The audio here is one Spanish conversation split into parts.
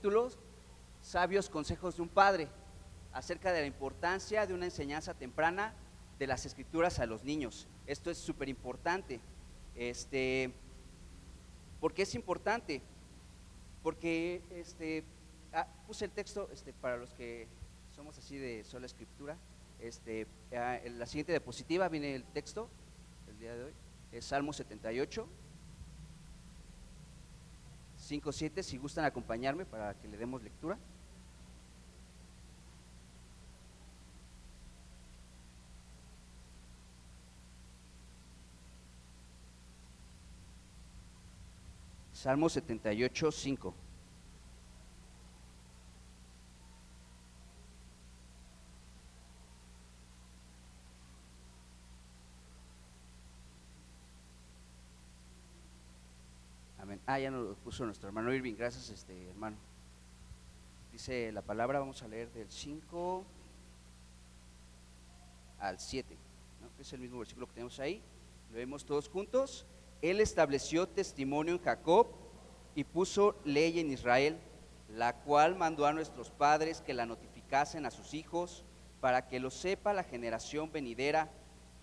título, Sabios consejos de un padre, acerca de la importancia de una enseñanza temprana de las escrituras a los niños. Esto es súper importante. ¿Por qué es importante? Porque puse el texto para los que somos así de sola escritura. En la siguiente diapositiva viene el texto del día de hoy. Es Salmo 78, 5, 7. Si gustan acompañarme para que le demos lectura. Salmo 78, 5. Amén. Ya nos lo puso nuestro hermano Irving. Gracias, hermano. Dice la palabra, vamos a leer del 5 al 7, ¿no? Es el mismo versículo que tenemos ahí. Lo vemos todos juntos. Él estableció testimonio en Jacob y puso ley en Israel, la cual mandó a nuestros padres que la notificasen a sus hijos, para que lo sepa la generación venidera,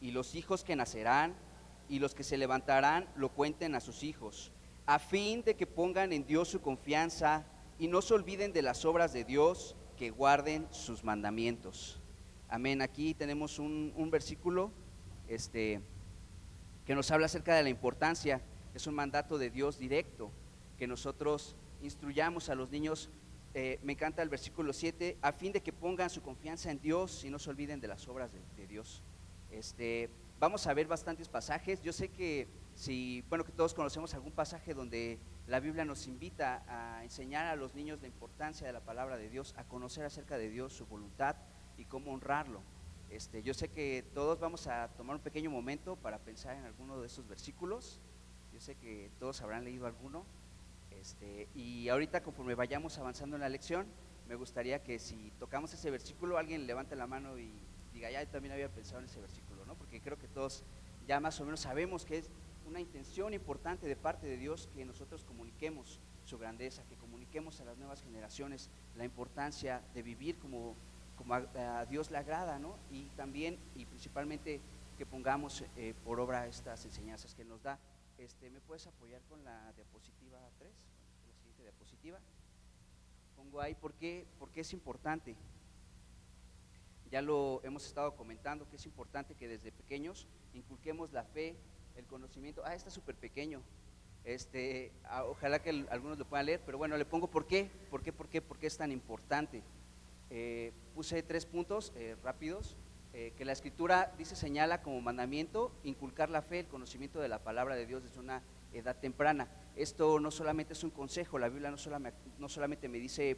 y los hijos que nacerán, y los que se levantarán lo cuenten a sus hijos, a fin de que pongan en Dios su confianza y no se olviden de las obras de Dios, que guarden sus mandamientos. Amén. Aquí tenemos un versículo que nos habla acerca de la importancia. Es un mandato de Dios directo, que nosotros instruyamos a los niños. Me encanta el versículo 7, a fin de que pongan su confianza en Dios y no se olviden de las obras de Dios. Vamos a ver bastantes pasajes. Yo sé que que todos conocemos algún pasaje donde la Biblia nos invita a enseñar a los niños la importancia de la palabra de Dios, a conocer acerca de Dios, su voluntad y cómo honrarlo. Yo sé que todos vamos a tomar un pequeño momento para pensar en alguno de esos versículos. Yo sé que todos habrán leído alguno. Y ahorita, conforme vayamos avanzando en la lección, me gustaría que si tocamos ese versículo, alguien levante la mano y diga, ya también había pensado en ese versículo, ¿no? Porque creo que todos ya más o menos sabemos que es una intención importante de parte de Dios que nosotros comuniquemos su grandeza, que comuniquemos a las nuevas generaciones la importancia de vivir como a Dios le agrada, ¿no? Y también y principalmente que pongamos por obra estas enseñanzas que nos da. ¿Me puedes apoyar con la diapositiva 3? La siguiente diapositiva. Pongo ahí por qué es importante. Ya lo hemos estado comentando, que es importante que desde pequeños inculquemos la fe, el conocimiento. Está súper pequeño. Ojalá que algunos lo puedan leer, pero bueno, le pongo por qué es tan importante. Puse 3 puntos rápidos. Que la escritura señala como mandamiento inculcar la fe, el conocimiento de la palabra de Dios desde una edad temprana. Esto no solamente es un consejo, la Biblia no solamente me dice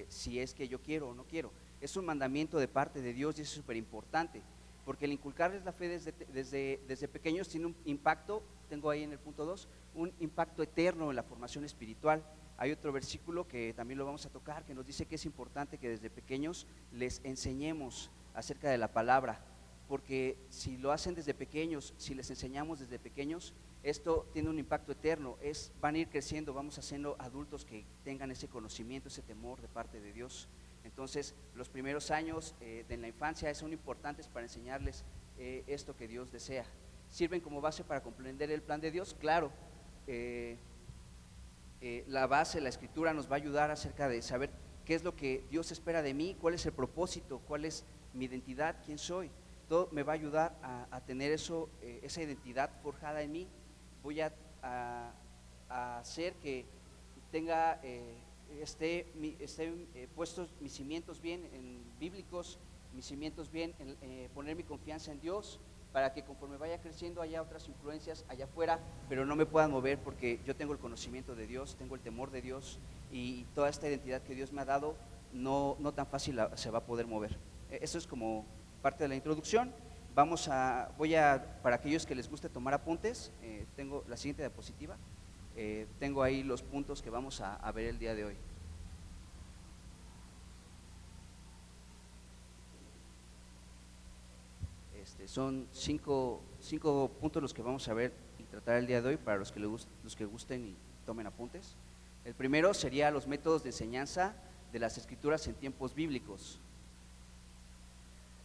si es que yo quiero o no quiero, es un mandamiento de parte de Dios y es súper importante, porque el inculcarles la fe desde pequeños tiene un impacto, tengo ahí en el punto 2, un impacto eterno en la formación espiritual. Hay otro versículo que también lo vamos a tocar, que nos dice que es importante que desde pequeños les enseñemos acerca de la palabra, porque si lo hacen desde pequeños, si les enseñamos desde pequeños, esto tiene un impacto eterno, van a ir creciendo, vamos haciendo adultos que tengan ese conocimiento, ese temor de parte de Dios. Entonces, los primeros años de la infancia son importantes para enseñarles esto que Dios desea. ¿Sirven como base para comprender el plan de Dios? Claro. La base, la escritura nos va a ayudar acerca de saber qué es lo que Dios espera de mí, cuál es el propósito, cuál es mi identidad, quién soy. Todo me va a ayudar a tener esa identidad forjada en mí. Voy a hacer que tenga puestos mis cimientos bien bíblicos, mis cimientos bien en poner mi confianza en Dios, para que conforme vaya creciendo haya otras influencias allá afuera, pero no me puedan mover, porque yo tengo el conocimiento de Dios, tengo el temor de Dios, y toda esta identidad que Dios me ha dado no tan fácil se va a poder mover. Eso es como parte de la introducción. Para aquellos que les guste tomar apuntes, tengo la siguiente diapositiva. Tengo ahí los puntos que vamos a ver el día de hoy. Son cinco puntos los que vamos a ver y tratar el día de hoy, para los que gusten y tomen apuntes. El primero sería los métodos de enseñanza de las escrituras en tiempos bíblicos.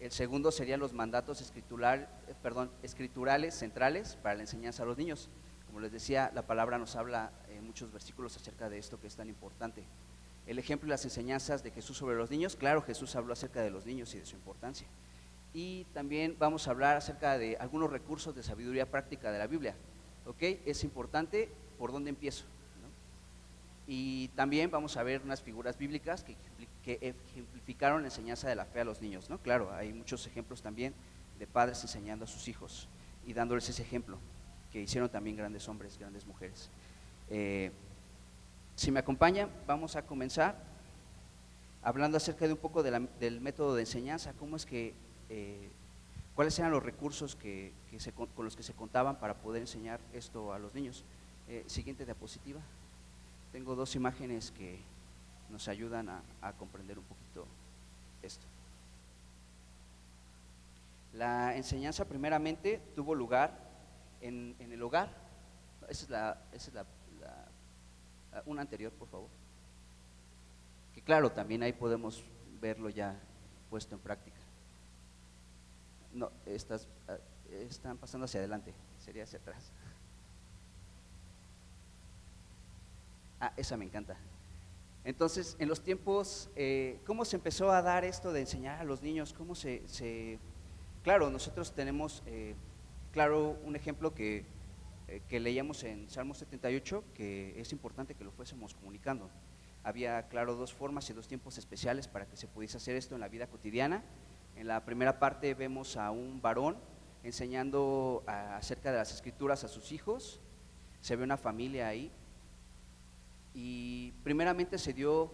El segundo serían los mandatos escriturales centrales para la enseñanza a los niños. Como les decía, la palabra nos habla en muchos versículos acerca de esto que es tan importante. El ejemplo y las enseñanzas de Jesús sobre los niños. Claro, Jesús habló acerca de los niños y de su importancia. Y también vamos a hablar acerca de algunos recursos de sabiduría práctica de la Biblia. ¿Ok? Es importante por dónde empiezo, ¿no? Y también vamos a ver unas figuras bíblicas que ejemplificaron la enseñanza de la fe a los niños, ¿no? Claro, hay muchos ejemplos también de padres enseñando a sus hijos y dándoles ese ejemplo, que hicieron también grandes hombres, grandes mujeres. Si me acompañan, vamos a comenzar hablando acerca de un poco del método de enseñanza, cómo es que, cuáles eran los recursos con los que se contaban para poder enseñar esto a los niños. Siguiente diapositiva. Tengo dos imágenes que nos ayudan a comprender un poquito esto. La enseñanza primeramente tuvo lugar en el hogar. Esa es una anterior, por favor. Que claro, también ahí podemos verlo ya puesto en práctica. No, están pasando hacia adelante, sería hacia atrás. Esa me encanta. Entonces, en los tiempos, ¿cómo se empezó a dar esto de enseñar a los niños? Claro, nosotros tenemos, claro, un ejemplo que leíamos en Salmo 78, que es importante que lo fuésemos comunicando. Había, claro, dos formas y dos tiempos especiales para que se pudiese hacer esto en la vida cotidiana. En la primera parte vemos a un varón enseñando acerca de las escrituras a sus hijos. Se ve una familia ahí. Y primeramente se dio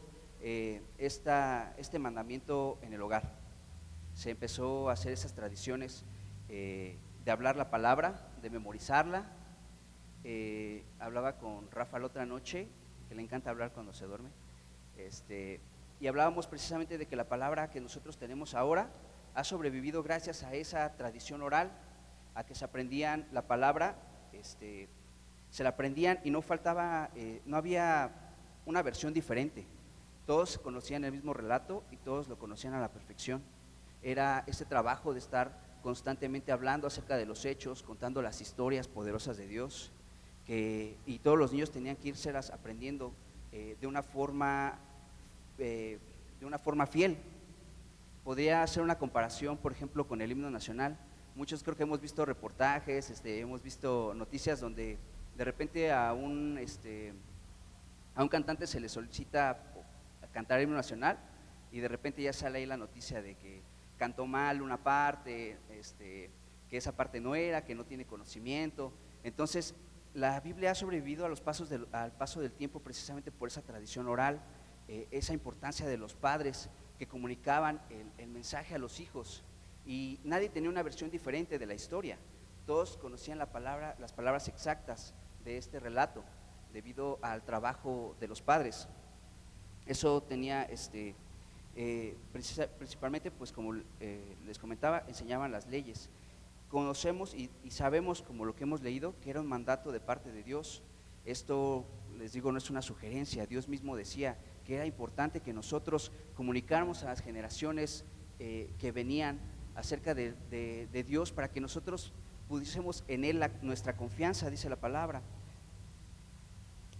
este mandamiento en el hogar. Se empezó a hacer esas tradiciones de hablar la palabra, de memorizarla. Hablaba con Rafa la otra noche, que le encanta hablar cuando se duerme, y hablábamos precisamente de que la palabra que nosotros tenemos ahora ha sobrevivido gracias a esa tradición oral, a que se aprendían la palabra, se la aprendían y no faltaba, no había una versión diferente. Todos conocían el mismo relato y todos lo conocían a la perfección. Era ese trabajo de estar constantemente hablando acerca de los hechos, contando las historias poderosas de Dios, y todos los niños tenían que irse aprendiendo de una forma fiel. Podría hacer una comparación, por ejemplo, con el himno nacional. Muchos creo que hemos visto reportajes, hemos visto noticias donde de repente a un cantante se le solicita cantar el himno nacional y de repente ya sale ahí la noticia de que cantó mal una parte, que esa parte no era, que no tiene conocimiento. Entonces, la Biblia ha sobrevivido al paso del tiempo precisamente por esa tradición oral, esa importancia de los padres que comunicaban el mensaje a los hijos, y nadie tenía una versión diferente de la historia. Todos conocían las palabras exactas de este relato debido al trabajo de los padres. Eso tenía principalmente, pues como les comentaba, enseñaban las leyes. Conocemos y sabemos, como lo que hemos leído, que era un mandato de parte de Dios. Esto, les digo, no es una sugerencia. Dios mismo decía que era importante que nosotros comunicáramos a las generaciones que venían acerca de Dios, para que nosotros pudiésemos en Él nuestra confianza, dice la palabra.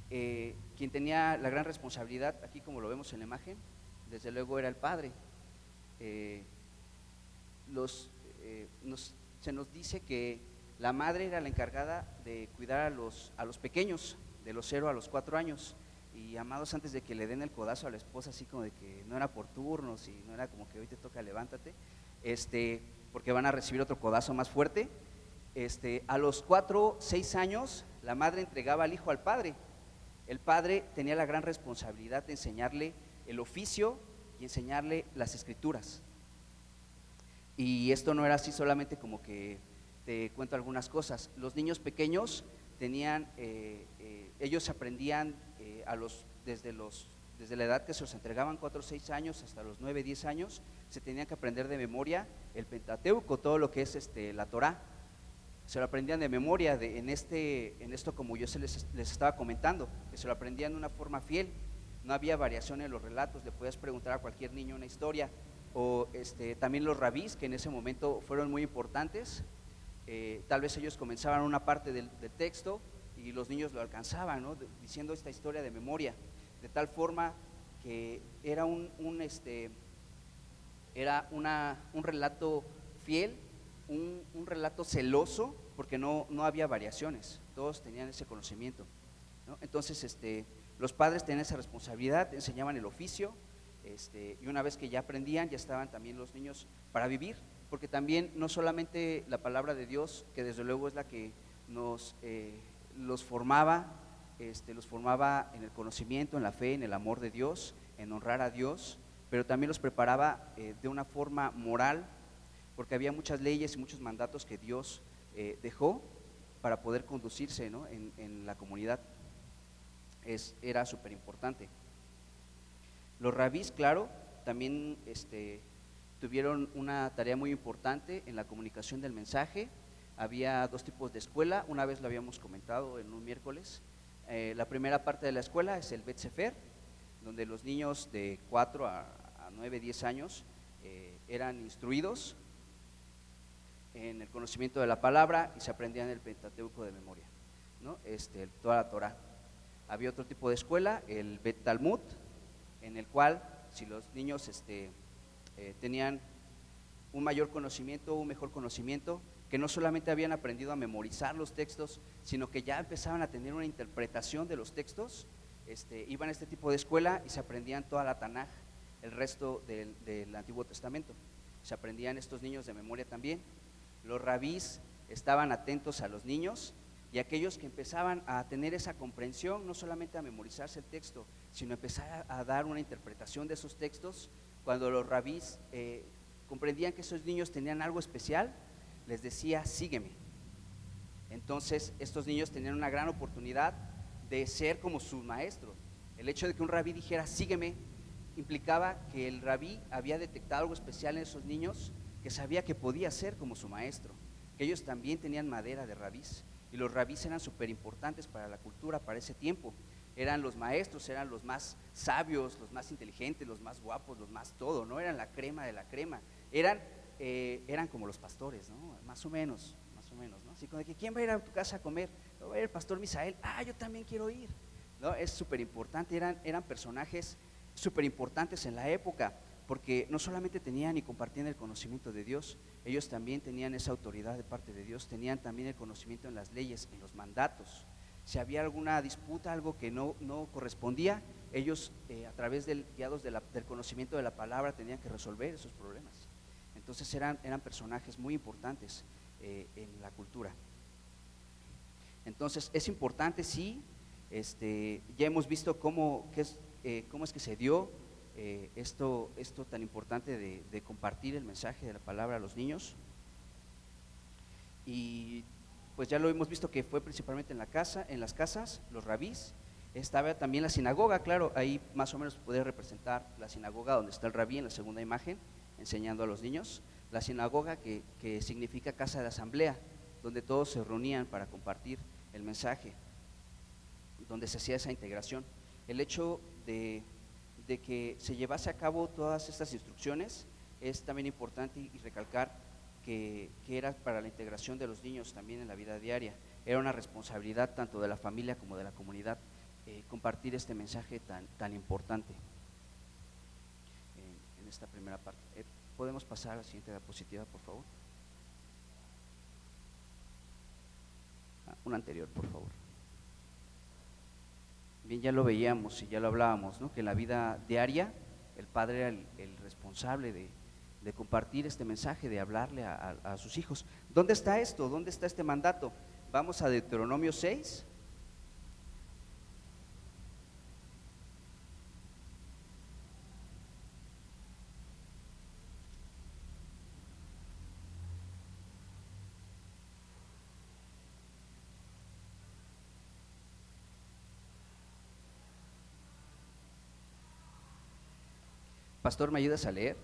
Quien tenía la gran responsabilidad, aquí como lo vemos en la imagen, desde luego era el padre. Se nos dice que la madre era la encargada de cuidar a los pequeños, de los 0 a los 4 años. Y amados, antes de que le den el codazo a la esposa, así como de que no era por turnos y no era como que hoy te toca levántate, porque van a recibir otro codazo más fuerte, a los 4, 6 años la madre entregaba al hijo al padre. El padre tenía la gran responsabilidad de enseñarle el oficio y enseñarle las escrituras. Y esto no era así solamente como que te cuento algunas cosas. Los niños pequeños tenían, ellos aprendían desde la edad que se los entregaban, 4 o 6 años, hasta los 9, 10 años, se tenían que aprender de memoria el Pentateuco, todo lo que es la Torá. se lo aprendían de memoria, en esto como yo les estaba comentando, que se lo aprendían de una forma fiel, no había variación en los relatos, le podías preguntar a cualquier niño una historia, o también los rabís, que en ese momento fueron muy importantes, tal vez ellos comenzaban una parte del texto y los niños lo alcanzaban, ¿no? Diciendo esta historia de memoria, de tal forma que era un relato fiel, un relato celoso, porque no había variaciones, todos tenían ese conocimiento, ¿no? Entonces los padres tenían esa responsabilidad, enseñaban el oficio, y una vez que ya aprendían, ya estaban también los niños para vivir, porque también no solamente la palabra de Dios, que desde luego es la que los formaba en el conocimiento, en la fe, en el amor de Dios, en honrar a Dios, pero también los preparaba de una forma moral, porque había muchas leyes y muchos mandatos que Dios dejó para poder conducirse, ¿no? en la comunidad. Era súper importante. Los rabís, claro, también tuvieron una tarea muy importante en la comunicación del mensaje. Había dos tipos de escuela, una vez lo habíamos comentado en un miércoles. La primera parte de la escuela es el Bet Sefer, donde los niños de 4 a 9, 10 años eran instruidos en el conocimiento de la palabra y se aprendían el Pentateuco de memoria, ¿no? Toda la Torah. Había otro tipo de escuela, el Bet Talmud, en el cual si los niños tenían un mayor conocimiento, un mejor conocimiento, que no solamente habían aprendido a memorizar los textos, sino que ya empezaban a tener una interpretación de los textos, iban a este tipo de escuela y se aprendían toda la Tanaj, el resto del Antiguo Testamento. Se aprendían estos niños de memoria también. Los rabís estaban atentos a los niños, y aquellos que empezaban a tener esa comprensión, no solamente a memorizarse el texto, sino a empezar a dar una interpretación de esos textos, cuando los rabís comprendían que esos niños tenían algo especial, les decía, sígueme. Entonces estos niños tenían una gran oportunidad de ser como sus maestros. El hecho de que un rabí dijera, sígueme, implicaba que el rabí había detectado algo especial en esos niños, que sabía que podía ser como su maestro, que ellos también tenían madera de rabís. Y los rabís eran súper importantes para la cultura, para ese tiempo. Eran los maestros, eran los más sabios, los más inteligentes, los más guapos, los más todo, ¿no? Eran la crema de la crema. Eran como los pastores, ¿no? Más o menos, ¿no? Así como de que, ¿quién va a ir a tu casa a comer? Va a ir el pastor Misael. Yo también quiero ir, ¿no? Es súper importante, eran personajes súper importantes en la época, porque no solamente tenían y compartían el conocimiento de Dios, ellos también tenían esa autoridad de parte de Dios, tenían también el conocimiento en las leyes, en los mandatos. Si había alguna disputa, algo que no correspondía, ellos a través guiados del conocimiento de la palabra tenían que resolver esos problemas. Entonces eran personajes muy importantes en la cultura. Entonces es importante, sí, ya hemos visto cómo es que se dio esto tan importante de compartir el mensaje de la palabra a los niños. Y pues ya lo hemos visto que fue principalmente en las casas, los rabís. Estaba también la sinagoga, claro, ahí más o menos puede representar la sinagoga donde está el rabí en la segunda imagen, enseñando a los niños. La sinagoga que significa casa de asamblea, donde todos se reunían para compartir el mensaje, donde se hacía esa integración. El hecho de que se llevase a cabo todas estas instrucciones es también importante y recalcar que era para la integración de los niños también en la vida diaria. Era una responsabilidad tanto de la familia como de la comunidad compartir este mensaje tan importante en esta primera parte. ¿Podemos pasar a la siguiente diapositiva, por favor? Una anterior, por favor. Bien, ya lo veíamos y ya lo hablábamos, ¿no? Que en la vida diaria el padre era el responsable de compartir este mensaje, de hablarle a sus hijos. ¿Dónde está esto? ¿Dónde está este mandato? Vamos a Deuteronomio 6. Pastor, ¿me ayudas a leer?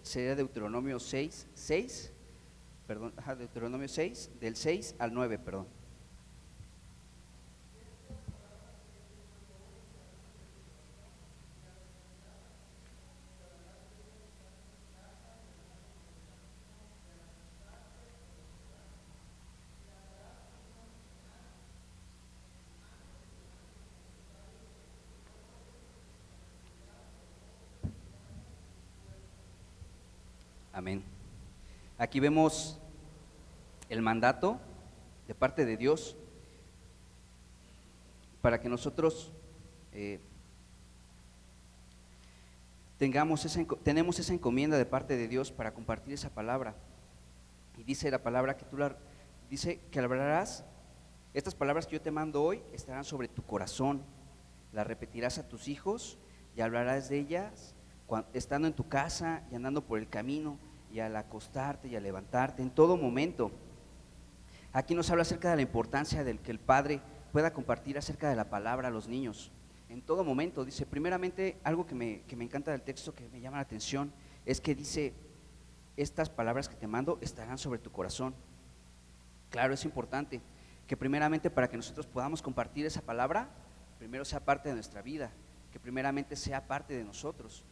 Sería Deuteronomio 6:6. perdón, Deuteronomio 6, del 6 al 9, perdón. Amén. Aquí vemos el mandato de parte de Dios para que nosotros tenemos esa encomienda de parte de Dios para compartir esa palabra. Y dice la palabra que dice que hablarás, estas palabras que yo te mando hoy estarán sobre tu corazón, las repetirás a tus hijos y hablarás de ellas estando en tu casa y andando por el camino y al acostarte y al levantarte, en todo momento. Aquí nos habla acerca de la importancia del que el padre pueda compartir acerca de la palabra a los niños. En todo momento, dice, primeramente, algo que me encanta del texto, que me llama la atención, es que dice, estas palabras que te mando estarán sobre tu corazón. Claro, es importante que primeramente para que nosotros podamos compartir esa palabra, primero sea parte de nuestra vida, que primeramente sea parte de nosotros.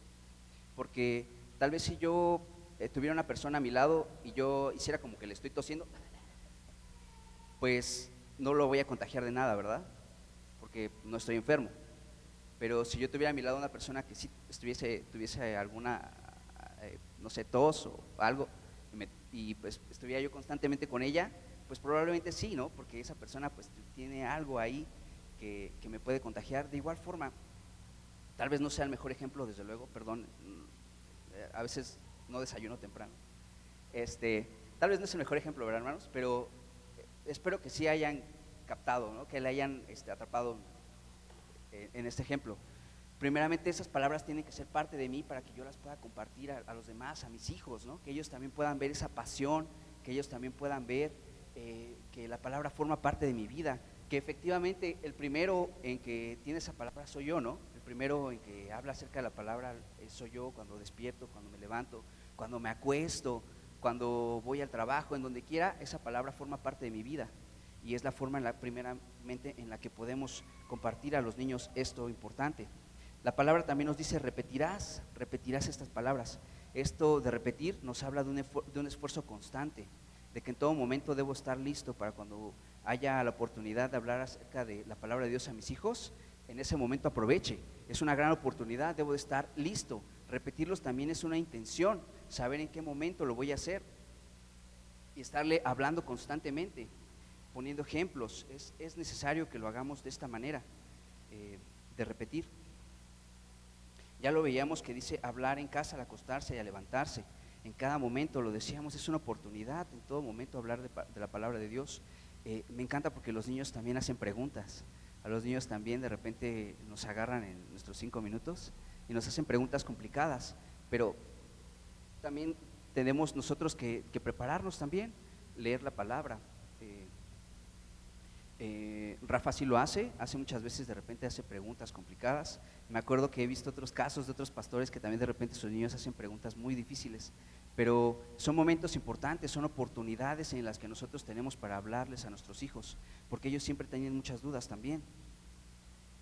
Porque tal vez si yo tuviera una persona a mi lado y yo hiciera como que le estoy tosiendo, pues no lo voy a contagiar de nada, ¿verdad? Porque no estoy enfermo. Pero si yo tuviera a mi lado una persona que sí tuviese alguna, no sé, tos o algo, y pues estuviera yo constantemente con ella, pues probablemente sí, ¿no? Porque esa persona pues tiene algo ahí que me puede contagiar. De igual forma, tal vez no sea el mejor ejemplo, desde luego, perdón, a veces no desayuno temprano. Tal vez no es el mejor ejemplo, ¿verdad, hermanos? Pero espero que sí hayan captado, ¿no? Que le hayan atrapado en este ejemplo. Primeramente, esas palabras tienen que ser parte de mí para que yo las pueda compartir a los demás, a mis hijos, ¿no? Que ellos también puedan ver esa pasión, que ellos también puedan ver que la palabra forma parte de mi vida, que efectivamente el primero en que tiene esa palabra soy yo, ¿no? El primero en que habla acerca de la palabra soy yo, cuando despierto, cuando me levanto, cuando me acuesto, cuando voy al trabajo, en donde quiera, esa palabra forma parte de mi vida. Y es la forma primeramente en la que podemos compartir a los niños esto importante. La palabra también nos dice repetirás estas palabras. Esto de repetir nos habla de un esfuerzo constante, de que en todo momento debo estar listo para cuando haya la oportunidad de hablar acerca de la palabra de Dios a mis hijos, en ese momento aproveche. Es una gran oportunidad, debo de estar listo. Repetirlos también es una intención, saber en qué momento lo voy a hacer y estarle hablando constantemente, poniendo ejemplos. Es necesario que lo hagamos de esta manera, de repetir. Ya lo veíamos que dice hablar en casa al acostarse y al levantarse. En cada momento, lo decíamos, es una oportunidad en todo momento hablar de la palabra de Dios. Me encanta porque los niños también hacen preguntas. A los niños también de repente nos agarran en nuestros 5 minutos y nos hacen preguntas complicadas, pero también tenemos nosotros que prepararnos también, leer la palabra. Rafa sí lo hace muchas veces, de repente hace preguntas complicadas. Me acuerdo que he visto otros casos de otros pastores que también de repente sus niños hacen preguntas muy difíciles, pero son momentos importantes, son oportunidades en las que nosotros tenemos para hablarles a nuestros hijos, porque ellos siempre tienen muchas dudas también.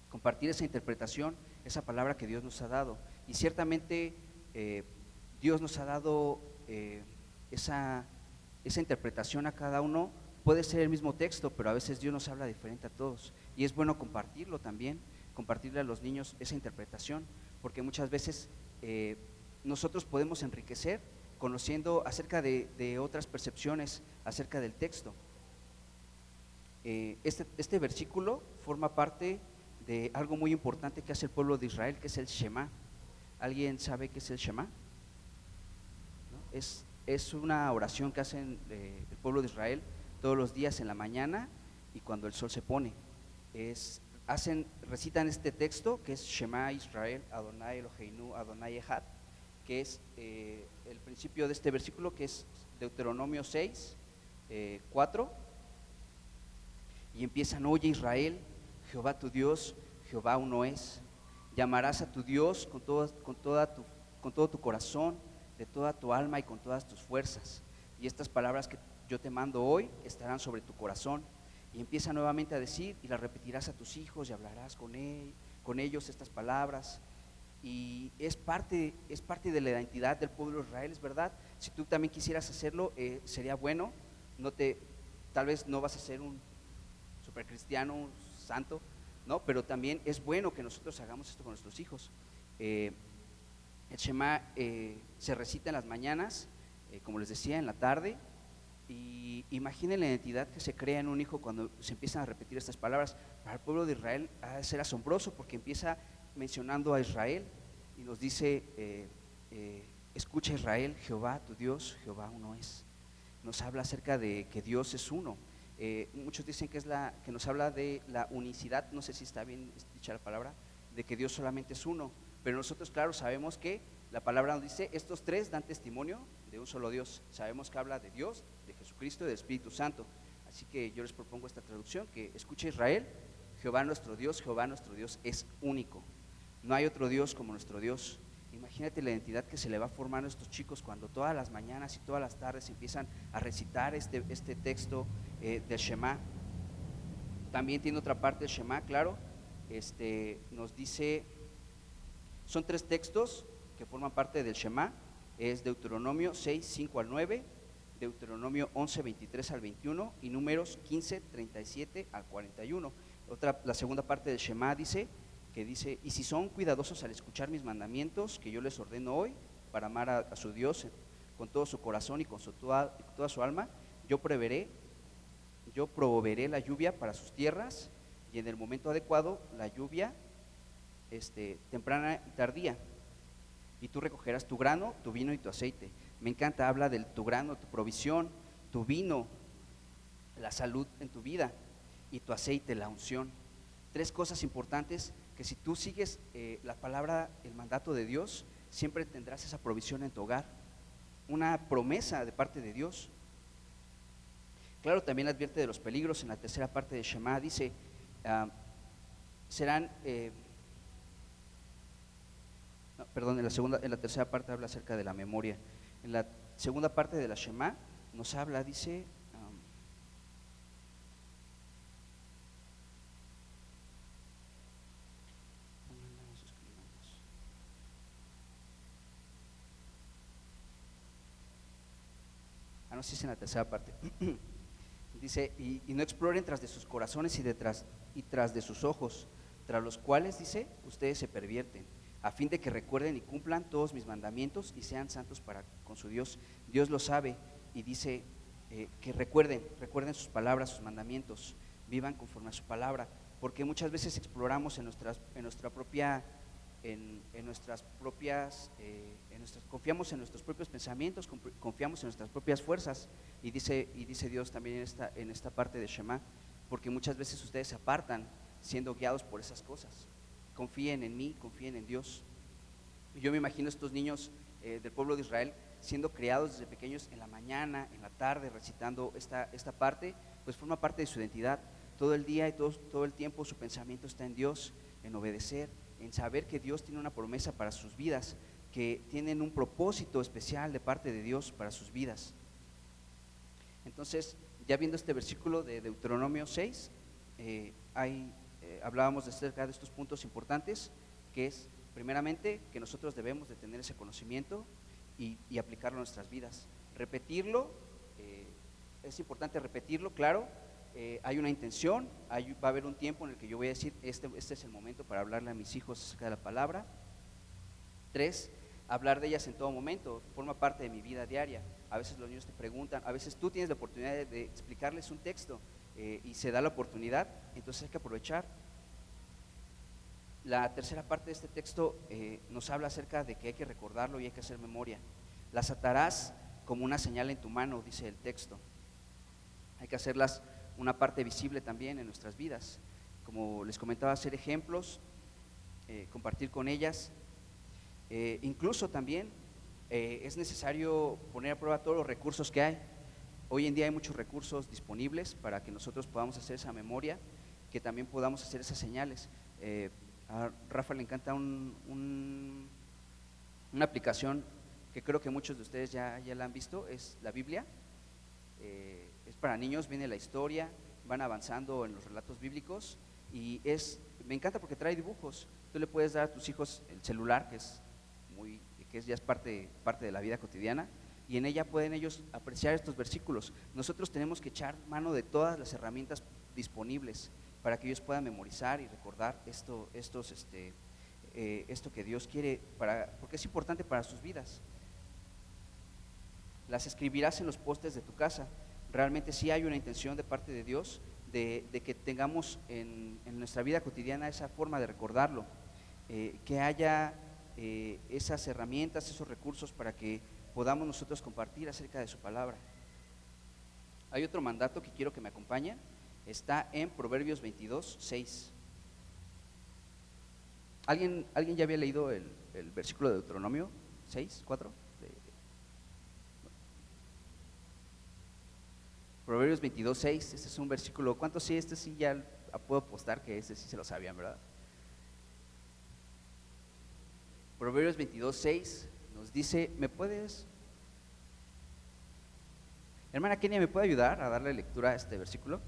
Compartir esa interpretación, esa palabra que Dios nos ha dado, y ciertamente Dios nos ha dado esa interpretación a cada uno. Puede ser el mismo texto, pero a veces Dios nos habla diferente a todos, y es bueno compartirlo también, compartirle a los niños esa interpretación, porque muchas veces nosotros podemos enriquecer conociendo acerca de otras percepciones acerca del texto. Este versículo forma parte de algo muy importante que hace el pueblo de Israel, que es el Shema. ¿Alguien sabe qué es el Shema? ¿No? Es una oración que hacen el pueblo de Israel todos los días en la mañana y cuando el sol se pone. Recitan este texto que es Shema Israel, Adonai Eloheinu, Adonai Echad, que es el principio de este versículo, que es Deuteronomio 6, 4, y empiezan: oye Israel, Jehová tu Dios, Jehová uno es. Llamarás a tu Dios con todo tu corazón, de toda tu alma y con todas tus fuerzas. y estas palabras que yo te mando hoy estarán sobre tu corazón. Y empieza nuevamente a decir, y las repetirás a tus hijos y hablarás con ellos estas palabras. Y es parte de la identidad del pueblo de Israel, es verdad. Si tú también quisieras hacerlo, sería bueno. Tal vez no vas a ser un super cristiano, un santo, ¿no? Pero también es bueno que nosotros hagamos esto con nuestros hijos. El Shema se recita en las mañanas, como les decía, en la tarde. Y imaginen la identidad que se crea en un hijo cuando se empiezan a repetir estas palabras. Para el pueblo de Israel ha de ser asombroso, porque empieza mencionando a Israel y nos dice, escucha Israel, Jehová tu Dios, Jehová uno es. Nos habla acerca de que Dios es uno. Muchos dicen que nos habla de la unicidad, no sé si está bien dicha la palabra, de que Dios solamente es uno, pero nosotros, claro, sabemos que la palabra nos dice, estos tres dan testimonio de un solo Dios. Sabemos que habla de Dios, de Jesucristo y del Espíritu Santo. Así que yo les propongo esta traducción, que escuche Israel, Jehová nuestro Dios es único. No hay otro Dios como nuestro Dios. Imagínate la identidad que se le va formando a estos chicos cuando todas las mañanas y todas las tardes empiezan a recitar este texto del Shema. También tiene otra parte del Shema, claro. Nos dice, son tres textos que forman parte del Shema. Es Deuteronomio 6, 5 al 9, Deuteronomio 11, 23 al 21 y Números 15, 37 al 41. La segunda parte del Shema dice, y si son cuidadosos al escuchar mis mandamientos que yo les ordeno hoy, para amar a su Dios con todo su corazón y con toda su alma, yo proveeré la lluvia para sus tierras, y en el momento adecuado la lluvia temprana y tardía, y tú recogerás tu grano, tu vino y tu aceite. Me encanta, habla de tu grano, tu provisión, tu vino, la salud en tu vida, y tu aceite, la unción. Tres cosas importantes que si tú sigues la palabra, el mandato de Dios, siempre tendrás esa provisión en tu hogar, una promesa de parte de Dios. Claro, también advierte de los peligros. En la tercera parte de Shema dice, en la tercera parte habla acerca de la memoria. En la segunda parte de la Shema nos habla, dice, no sé si es en la tercera parte. Dice, y no exploren tras de sus corazones y tras de sus ojos, tras los cuales, dice, ustedes se pervierten, a fin de que recuerden y cumplan todos mis mandamientos y sean santos para con su Dios. Dios lo sabe y dice que recuerden sus palabras, sus mandamientos, vivan conforme a su palabra, porque muchas veces exploramos confiamos en nuestros propios pensamientos, confiamos en nuestras propias fuerzas, y dice Dios también en esta parte de Shema, porque muchas veces ustedes se apartan siendo guiados por esas cosas. Confíen en mí, confíen en Dios. Yo me imagino estos niños del pueblo de Israel siendo criados desde pequeños en la mañana, en la tarde, recitando esta parte, pues forma parte de su identidad. Todo el día y todo el tiempo su pensamiento está en Dios, en obedecer, en saber que Dios tiene una promesa para sus vidas, que tienen un propósito especial de parte de Dios para sus vidas. Entonces, ya viendo este versículo de Deuteronomio 6, hablábamos acerca de estos puntos importantes, que es, primeramente, que nosotros debemos de tener ese conocimiento y aplicarlo a nuestras vidas. Repetirlo, es importante repetirlo, claro. Hay una intención, va a haber un tiempo en el que yo voy a decir, este es el momento para hablarle a mis hijos acerca de la palabra. 3, hablar de ellas en todo momento, forma parte de mi vida diaria. A veces los niños te preguntan, a veces tú tienes la oportunidad de explicarles un texto y se da la oportunidad, entonces hay que aprovechar. La tercera parte de este texto nos habla acerca de que hay que recordarlo y hay que hacer memoria. Las atarás como una señal en tu mano, dice el texto. Hay que hacerlas una parte visible también en nuestras vidas. Como les comentaba, hacer ejemplos, compartir con ellas. Incluso también es necesario poner a prueba todos los recursos que hay. Hoy en día hay muchos recursos disponibles para que nosotros podamos hacer esa memoria, que también podamos hacer esas señales. A Rafa le encanta una aplicación que creo que muchos de ustedes ya la han visto, es la Biblia. es para niños, viene la historia, van avanzando en los relatos bíblicos y me encanta porque trae dibujos. Tú le puedes dar a tus hijos el celular, ya es parte de la vida cotidiana, y en ella pueden ellos apreciar estos versículos. Nosotros tenemos que echar mano de todas las herramientas disponibles para que ellos puedan memorizar y recordar esto que Dios quiere, porque es importante para sus vidas. Las escribirás en los postes de tu casa. Realmente sí hay una intención de parte de Dios de que tengamos en nuestra vida cotidiana esa forma de recordarlo, que haya esas herramientas, esos recursos para que podamos nosotros compartir acerca de su palabra. Hay otro mandato que quiero que me acompañen, está en Proverbios 22:6. ¿Alguien ya había leído el versículo de Deuteronomio 6:4? Proverbios 22:6, este es un versículo, ¿cuántos sí? Este sí ya puedo apostar que este sí se lo sabían, ¿verdad? Proverbios 22:6 nos dice, hermana Kenia, ¿me puede ayudar a darle lectura a este versículo?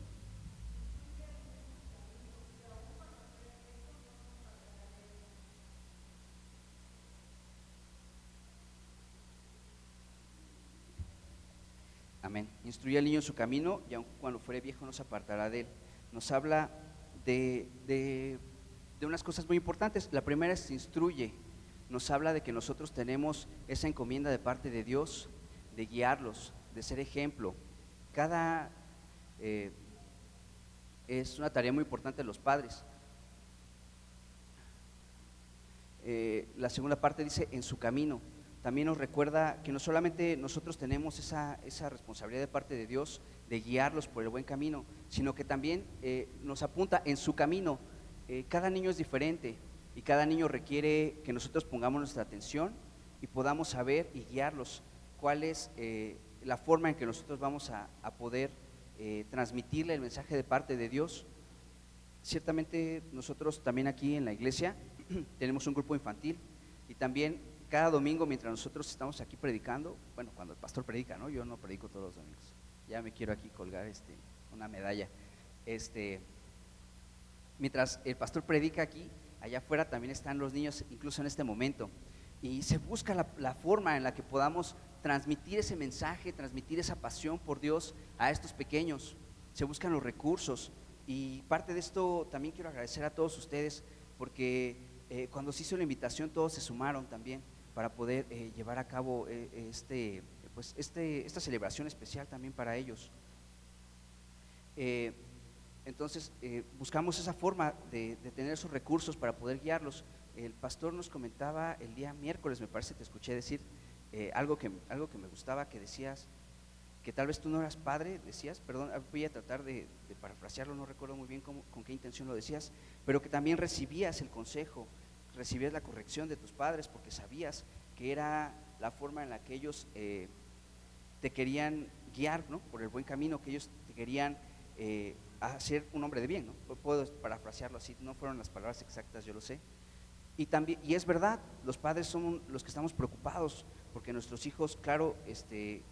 Amén. Instruye al niño en su camino y aun cuando fuere viejo no se apartará de él. Nos habla de unas cosas muy importantes. La primera es instruye. Nos habla de que nosotros tenemos esa encomienda de parte de Dios, de guiarlos, de ser ejemplo. Es una tarea muy importante de los padres. La segunda parte dice en su camino. También nos recuerda que no solamente nosotros tenemos esa responsabilidad de parte de Dios de guiarlos por el buen camino, sino que también nos apunta en su camino. Cada niño es diferente y cada niño requiere que nosotros pongamos nuestra atención y podamos saber y guiarlos cuál es la forma en que nosotros vamos a poder transmitirle el mensaje de parte de Dios. Ciertamente nosotros también aquí en la iglesia tenemos un grupo infantil y también cada domingo mientras nosotros estamos aquí predicando, bueno, cuando el pastor predica, ¿no? Yo no predico todos los domingos, ya me quiero aquí colgar una medalla. Mientras el pastor predica aquí, allá afuera también están los niños, incluso en este momento, y se busca la forma en la que podamos transmitir ese mensaje, transmitir esa pasión por Dios a estos pequeños. Se buscan los recursos y parte de esto también quiero agradecer a todos ustedes porque cuando se hizo la invitación todos se sumaron también para poder llevar a cabo esta celebración especial también para ellos. Entonces buscamos esa forma de tener esos recursos para poder guiarlos. El pastor nos comentaba el día miércoles, me parece, te escuché decir algo que me gustaba, que decías que tal vez tú no eras padre, decías, perdón, voy a tratar de parafrasearlo, no recuerdo muy bien con qué intención lo decías, pero que también recibías el consejo, recibías la corrección de tus padres porque sabías que era la forma en la que ellos te querían guiar, ¿no? Por el buen camino, que ellos te querían hacer un hombre de bien, ¿no? Puedo parafrasearlo así, no fueron las palabras exactas, yo lo sé. Y es verdad, los padres somos los que estamos preocupados porque nuestros hijos, claro,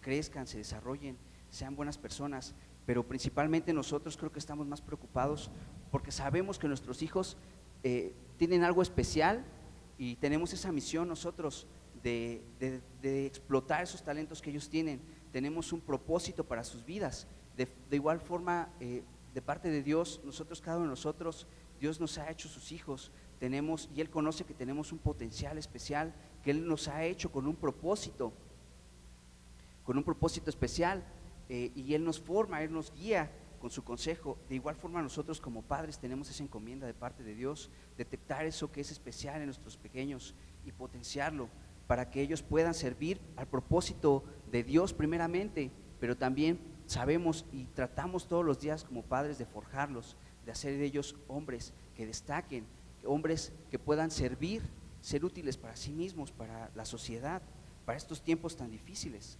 crezcan, se desarrollen, sean buenas personas, pero principalmente nosotros creo que estamos más preocupados porque sabemos que nuestros hijos tienen algo especial y tenemos esa misión nosotros de explotar esos talentos que ellos tienen. Tenemos un propósito para sus vidas. De igual forma, de parte de Dios, cada uno de nosotros, Dios nos ha hecho sus hijos. Y Él conoce que tenemos un potencial especial, que Él nos ha hecho con un propósito especial, y Él nos forma, Él nos guía con su consejo. De igual forma nosotros como padres tenemos esa encomienda de parte de Dios, detectar eso que es especial en nuestros pequeños y potenciarlo para que ellos puedan servir al propósito de Dios primeramente, pero también sabemos y tratamos todos los días como padres de forjarlos, de hacer de ellos hombres que destaquen, hombres que puedan servir, ser útiles para sí mismos, para la sociedad, para estos tiempos tan difíciles.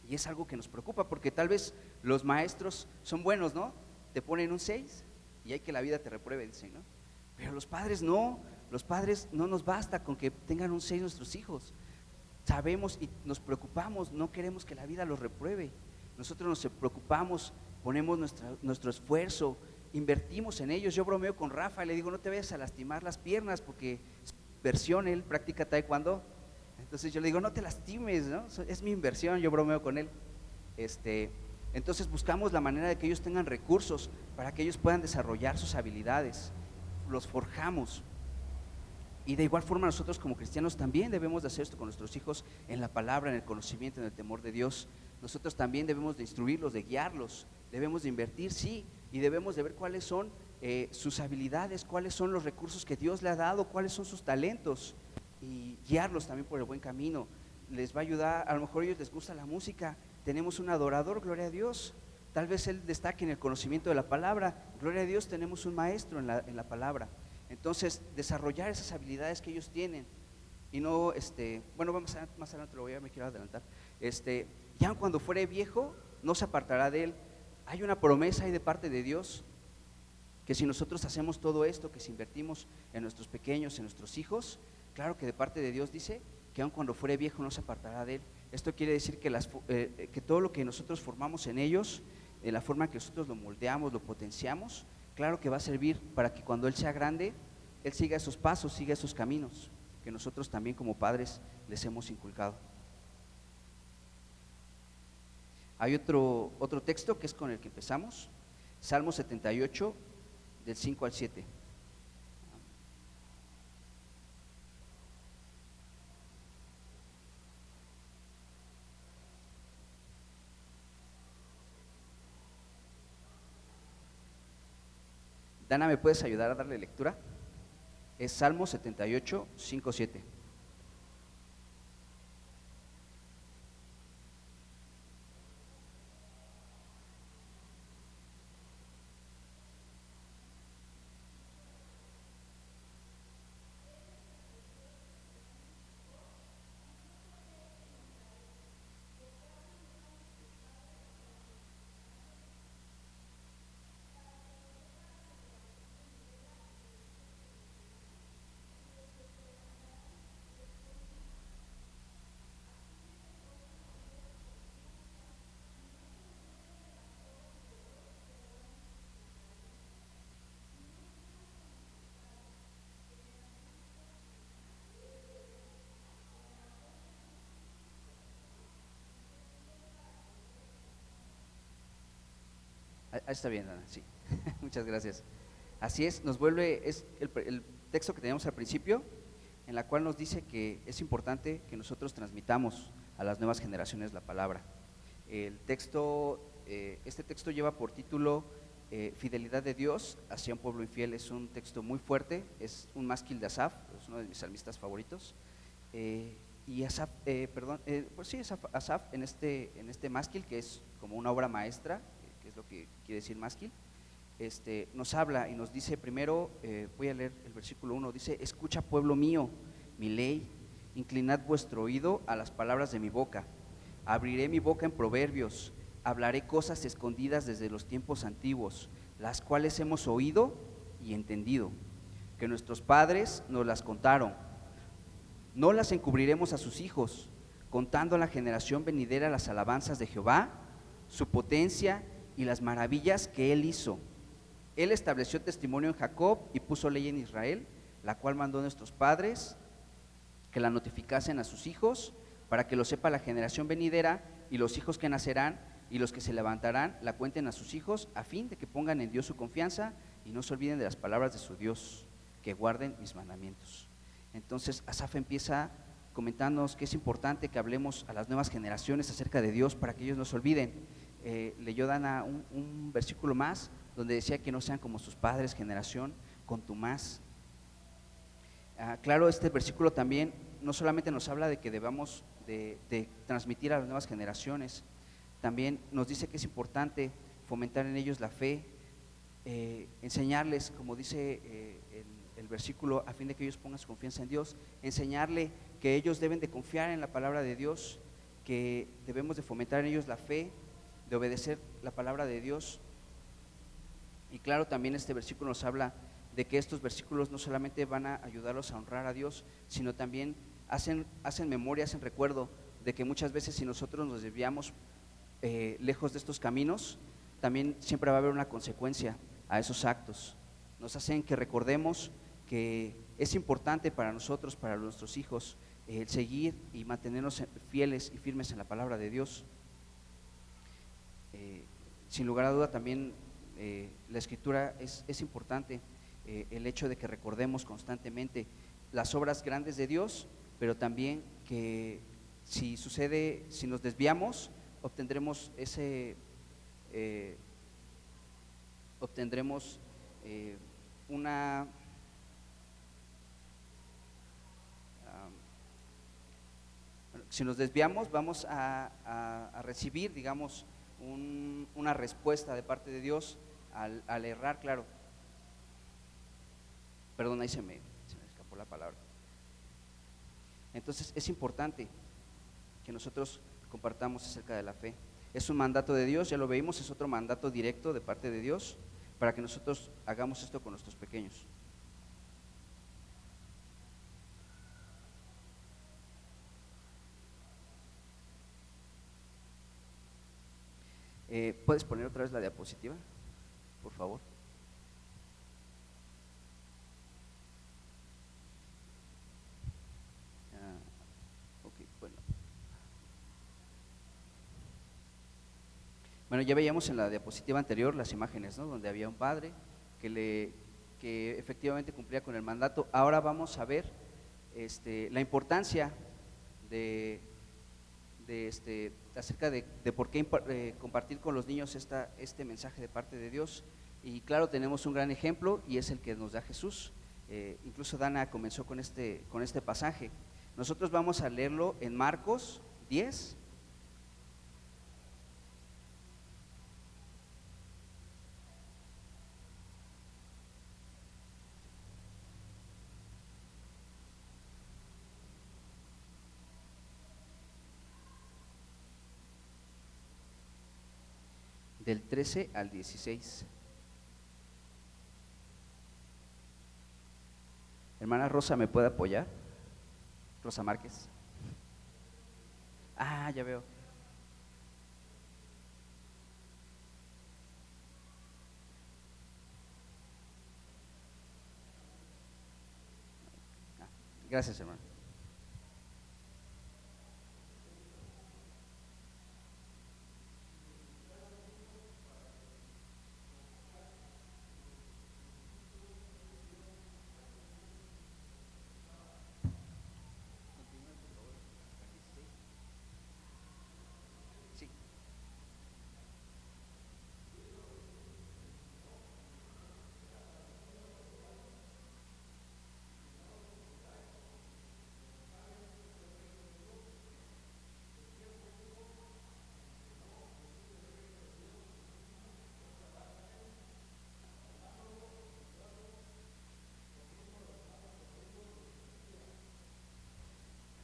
Y es algo que nos preocupa porque tal vez los maestros son buenos, ¿no? Te ponen un 6 y hay que la vida te repruebe, dicen, ¿no? Pero los padres no nos basta con que tengan un 6 nuestros hijos. Sabemos y nos preocupamos, no queremos que la vida los repruebe. nosotros nos preocupamos, ponemos nuestro esfuerzo, invertimos en ellos. Yo bromeo con Rafa, le digo, no te vayas a lastimar las piernas porque es inversión, él practica taekwondo. Entonces yo le digo, no te lastimes, ¿no? Es mi inversión, yo bromeo con él. Entonces buscamos la manera de que ellos tengan recursos para que ellos puedan desarrollar sus habilidades, los forjamos. Y de igual forma nosotros como cristianos también debemos de hacer esto con nuestros hijos en la palabra, en el conocimiento, en el temor de Dios. Nosotros también debemos de instruirlos, de guiarlos, debemos de invertir, sí, y debemos de ver cuáles son sus habilidades, cuáles son los recursos que Dios le ha dado, cuáles son sus talentos, y guiarlos también por el buen camino. Les va a ayudar, a lo mejor a ellos les gusta la música, tenemos un adorador, gloria a Dios, tal vez él destaque en el conocimiento de la palabra, gloria a Dios, tenemos un maestro en la palabra. Entonces, desarrollar esas habilidades que ellos tienen y no, bueno, vamos a, más adelante lo voy a, me quiero adelantar, ya cuando fuere viejo, no se apartará de él. Hay una promesa ahí de parte de Dios, que si nosotros hacemos todo esto, que si invertimos en nuestros pequeños, en nuestros hijos, claro que de parte de Dios dice que aun cuando fuere viejo no se apartará de él. Esto quiere decir que todo lo que nosotros formamos en ellos, de la forma que nosotros lo moldeamos, lo potenciamos, claro que va a servir para que cuando él sea grande, él siga esos pasos, siga esos caminos que nosotros también como padres les hemos inculcado. Hay otro texto que es con el que empezamos, Salmo 78, del 5 al 7. Dana, ¿me puedes ayudar a darle lectura? Es Salmo 78, 5, 7. Ahí está bien, Dana, sí. Muchas gracias. Así es, es el texto que teníamos al principio, en la cual nos dice que es importante que nosotros transmitamos a las nuevas generaciones la palabra. Este texto lleva por título Fidelidad de Dios hacia un pueblo infiel. Es un texto muy fuerte, es un másquil de Asaf, es uno de mis salmistas favoritos. Y Asaf, pues sí, Asaf en este másquil, que es como una obra maestra, que es lo que quiere decir másquil, nos habla y nos dice primero, voy a leer el versículo 1, dice: escucha, pueblo mío, mi ley, inclinad vuestro oído a las palabras de mi boca. Abriré mi boca en proverbios, hablaré cosas escondidas desde los tiempos antiguos, las cuales hemos oído y entendido, que nuestros padres nos las contaron. No las encubriremos a sus hijos, contando a la generación venidera las alabanzas de Jehová, su potencia y las maravillas que él hizo. Él estableció testimonio en Jacob y puso ley en Israel, la cual mandó a nuestros padres que la notificasen a sus hijos, para que lo sepa la generación venidera, y los hijos que nacerán y los que se levantarán la cuenten a sus hijos, a fin de que pongan en Dios su confianza y no se olviden de las palabras de su Dios, que guarden mis mandamientos. Entonces Asaf empieza comentándonos que es importante que hablemos a las nuevas generaciones acerca de Dios para que ellos no se olviden. Leyó Dana un versículo más donde decía que no sean como sus padres, generación contumaz. Claro, este versículo también no solamente nos habla de que debamos de transmitir a las nuevas generaciones, también nos dice que es importante fomentar en ellos la fe, enseñarles, como dice el versículo, a fin de que ellos pongan su confianza en Dios, enseñarle que ellos deben de confiar en la palabra de Dios, que debemos de fomentar en ellos la fe, de obedecer la palabra de Dios. Y claro, también este versículo nos habla de que estos versículos no solamente van a ayudarlos a honrar a Dios, sino también hacen memoria, hacen recuerdo de que muchas veces si nosotros nos desviamos lejos de estos caminos, también siempre va a haber una consecuencia a esos actos. Nos hacen que recordemos que es importante para nosotros, para nuestros hijos, el seguir y mantenernos fieles y firmes en la palabra de Dios. Sin lugar a duda también la escritura es importante, el hecho de que recordemos constantemente las obras grandes de Dios, pero también que si sucede, si nos desviamos, obtendremos una si nos desviamos vamos a recibir, digamos, una respuesta de parte de Dios al errar, claro. Perdón, ahí se me escapó la palabra. Entonces es importante que nosotros compartamos acerca de la fe. Es un mandato de Dios, ya lo veímos, es otro mandato directo de parte de Dios para que nosotros hagamos esto con nuestros pequeños. ¿Puedes poner otra vez la diapositiva, por favor? Ok, bueno. Bueno, ya veíamos en la diapositiva anterior las imágenes, ¿no? Donde había un padre que efectivamente cumplía con el mandato. Ahora vamos a ver la importancia acerca de por qué compartir con los niños este mensaje de parte de Dios. Y claro, tenemos un gran ejemplo y es el que nos da Jesús. Incluso Dana comenzó con este pasaje. Nosotros vamos a leerlo en Marcos 10. Del 13 al 16. Hermana Rosa, ¿me puede apoyar? Rosa Márquez. Ah, ya veo. Gracias, hermano. Sí.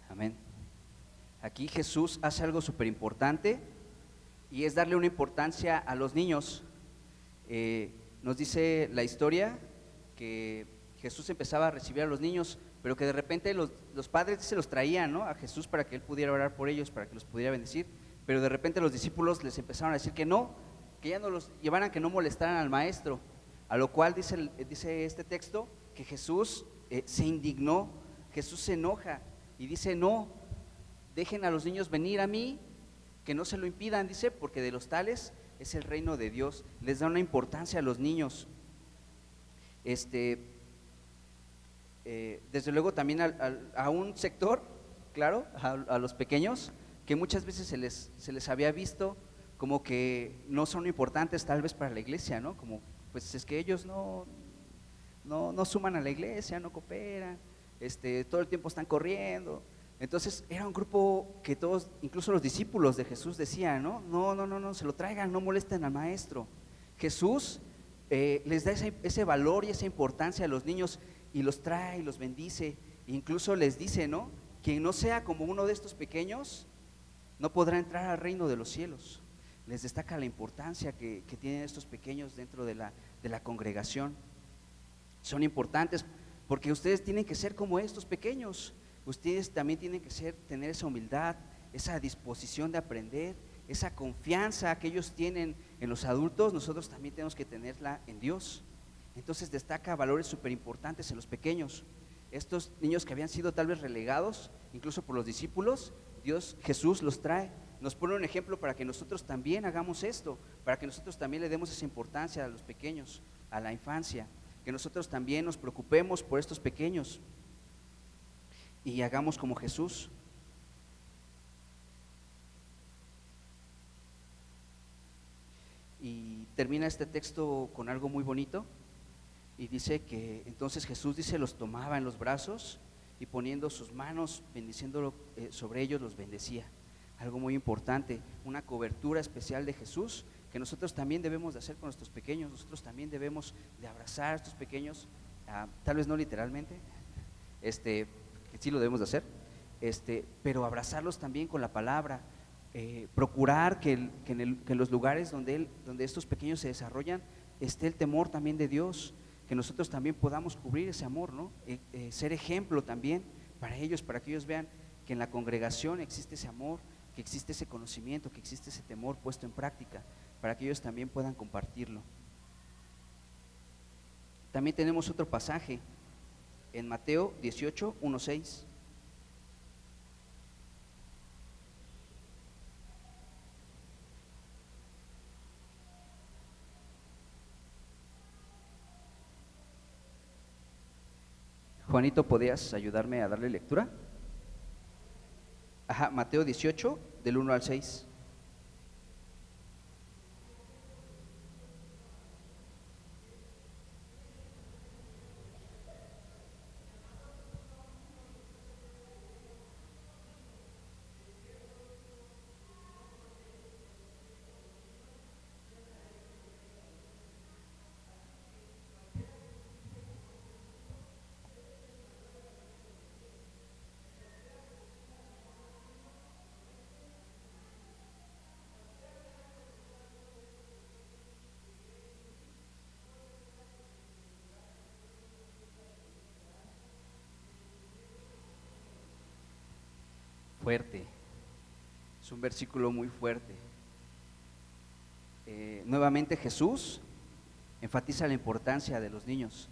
Amén. Aquí Jesús hace algo súper importante y es darle una importancia a los niños. Nos dice la historia que Jesús empezaba a recibir a los niños, pero que de repente los padres se los traían, ¿no?, a Jesús para que él pudiera orar por ellos, para que los pudiera bendecir, pero de repente los discípulos les empezaron a decir que no, que ya no los llevaran, que no molestaran al maestro, a lo cual dice este texto que Jesús se indignó, Jesús se enoja y dice: no, dejen a los niños venir a mí, que no se lo impidan, dice, porque de los tales es el reino de Dios. Les da una importancia a los niños. Desde luego también a un sector, claro, a los pequeños, que muchas veces se les había visto como que no son importantes tal vez para la iglesia, ¿no? Como, pues es que ellos no suman a la iglesia, no cooperan, todo el tiempo están corriendo. Entonces era un grupo que todos, incluso los discípulos de Jesús decían: no, se lo traigan, no molesten al maestro. Jesús les da ese valor y esa importancia a los niños y los trae y los bendice. Incluso les dice, ¿no?, quien no sea como uno de estos pequeños no podrá entrar al reino de los cielos. Les destaca la importancia que tienen estos pequeños dentro de la congregación. Son importantes porque ustedes tienen que ser como estos pequeños. Ustedes también tienen que tener esa humildad, esa disposición de aprender esa confianza que ellos tienen en los adultos, nosotros también tenemos que tenerla en Dios. Entonces destaca valores súper importantes en los pequeños. Estos niños que habían sido tal vez relegados, incluso por los discípulos, Jesús los trae, nos pone un ejemplo para que nosotros también hagamos esto, para que nosotros también le demos esa importancia a los pequeños, a la infancia, que nosotros también nos preocupemos por estos pequeños y hagamos como Jesús. Y termina este texto con algo muy bonito y dice que entonces Jesús, dice, los tomaba en los brazos y poniendo sus manos, bendiciéndolo sobre ellos, los bendecía. Algo muy importante, una cobertura especial de Jesús que nosotros también debemos de hacer con nuestros pequeños. Nosotros también debemos de abrazar a estos pequeños, tal vez no literalmente, que sí lo debemos de hacer, pero abrazarlos también con la palabra, procurar que en los lugares donde estos pequeños se desarrollan esté el temor también de Dios, que nosotros también podamos cubrir ese amor, ¿no? Ser ejemplo también para ellos, para que ellos vean que en la congregación existe ese amor, que existe ese conocimiento, que existe ese temor puesto en práctica, para que ellos también puedan compartirlo. También tenemos otro pasaje en Mateo 18, 1-6. Juanito, ¿podías ayudarme a darle lectura? Ajá, Mateo 18, del 1 al 6. Fuerte, es un versículo muy fuerte. Nuevamente Jesús enfatiza la importancia de los niños,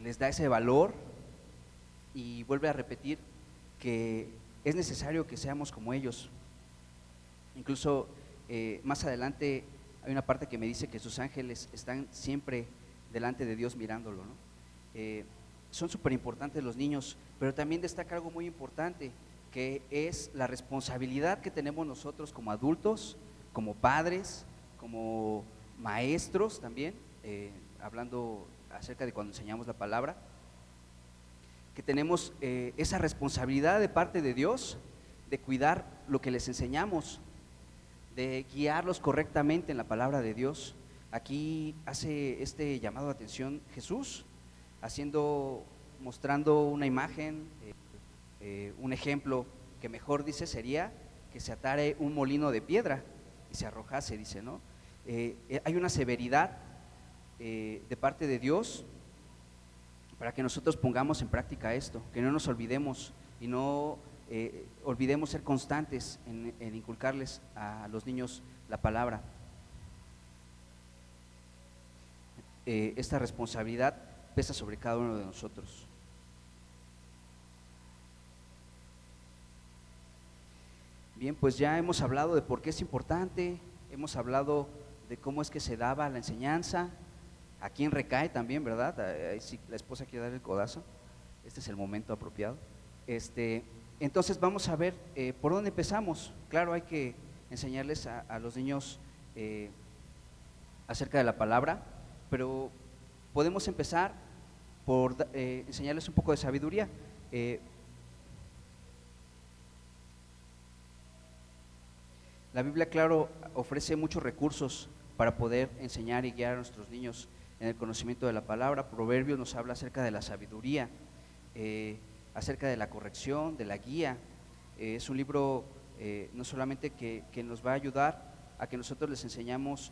les da ese valor y vuelve a repetir que es necesario que seamos como ellos. Incluso más adelante hay una parte que me dice que sus ángeles están siempre delante de Dios mirándolo, ¿no? Son súper importantes los niños, pero también destaca algo muy importante, que es la responsabilidad que tenemos nosotros como adultos, como padres, como maestros también, hablando acerca de cuando enseñamos la palabra, que tenemos esa responsabilidad de parte de Dios de cuidar lo que les enseñamos, de guiarlos correctamente en la palabra de Dios. Aquí hace este llamado de atención Jesús, mostrando una imagen, un ejemplo que mejor dice sería que se atare un molino de piedra y se arrojase, dice, ¿no? Hay una severidad de parte de Dios para que nosotros pongamos en práctica esto, que no nos olvidemos y no olvidemos ser constantes en inculcarles a los niños la palabra. Esta responsabilidad pesa sobre cada uno de nosotros. Bien, pues ya hemos hablado de por qué es importante, hemos hablado de cómo es que se daba la enseñanza, a quién recae también, ¿verdad? Ahí sí, la esposa quiere dar el codazo, este es el momento apropiado. Entonces vamos a ver por dónde empezamos. Claro, hay que enseñarles a los niños acerca de la palabra, pero podemos empezar por enseñarles un poco de sabiduría. La Biblia, claro, ofrece muchos recursos para poder enseñar y guiar a nuestros niños en el conocimiento de la palabra. Proverbios nos habla acerca de la sabiduría, acerca de la corrección, de la guía. Es un libro no solamente que nos va a ayudar a que nosotros les enseñamos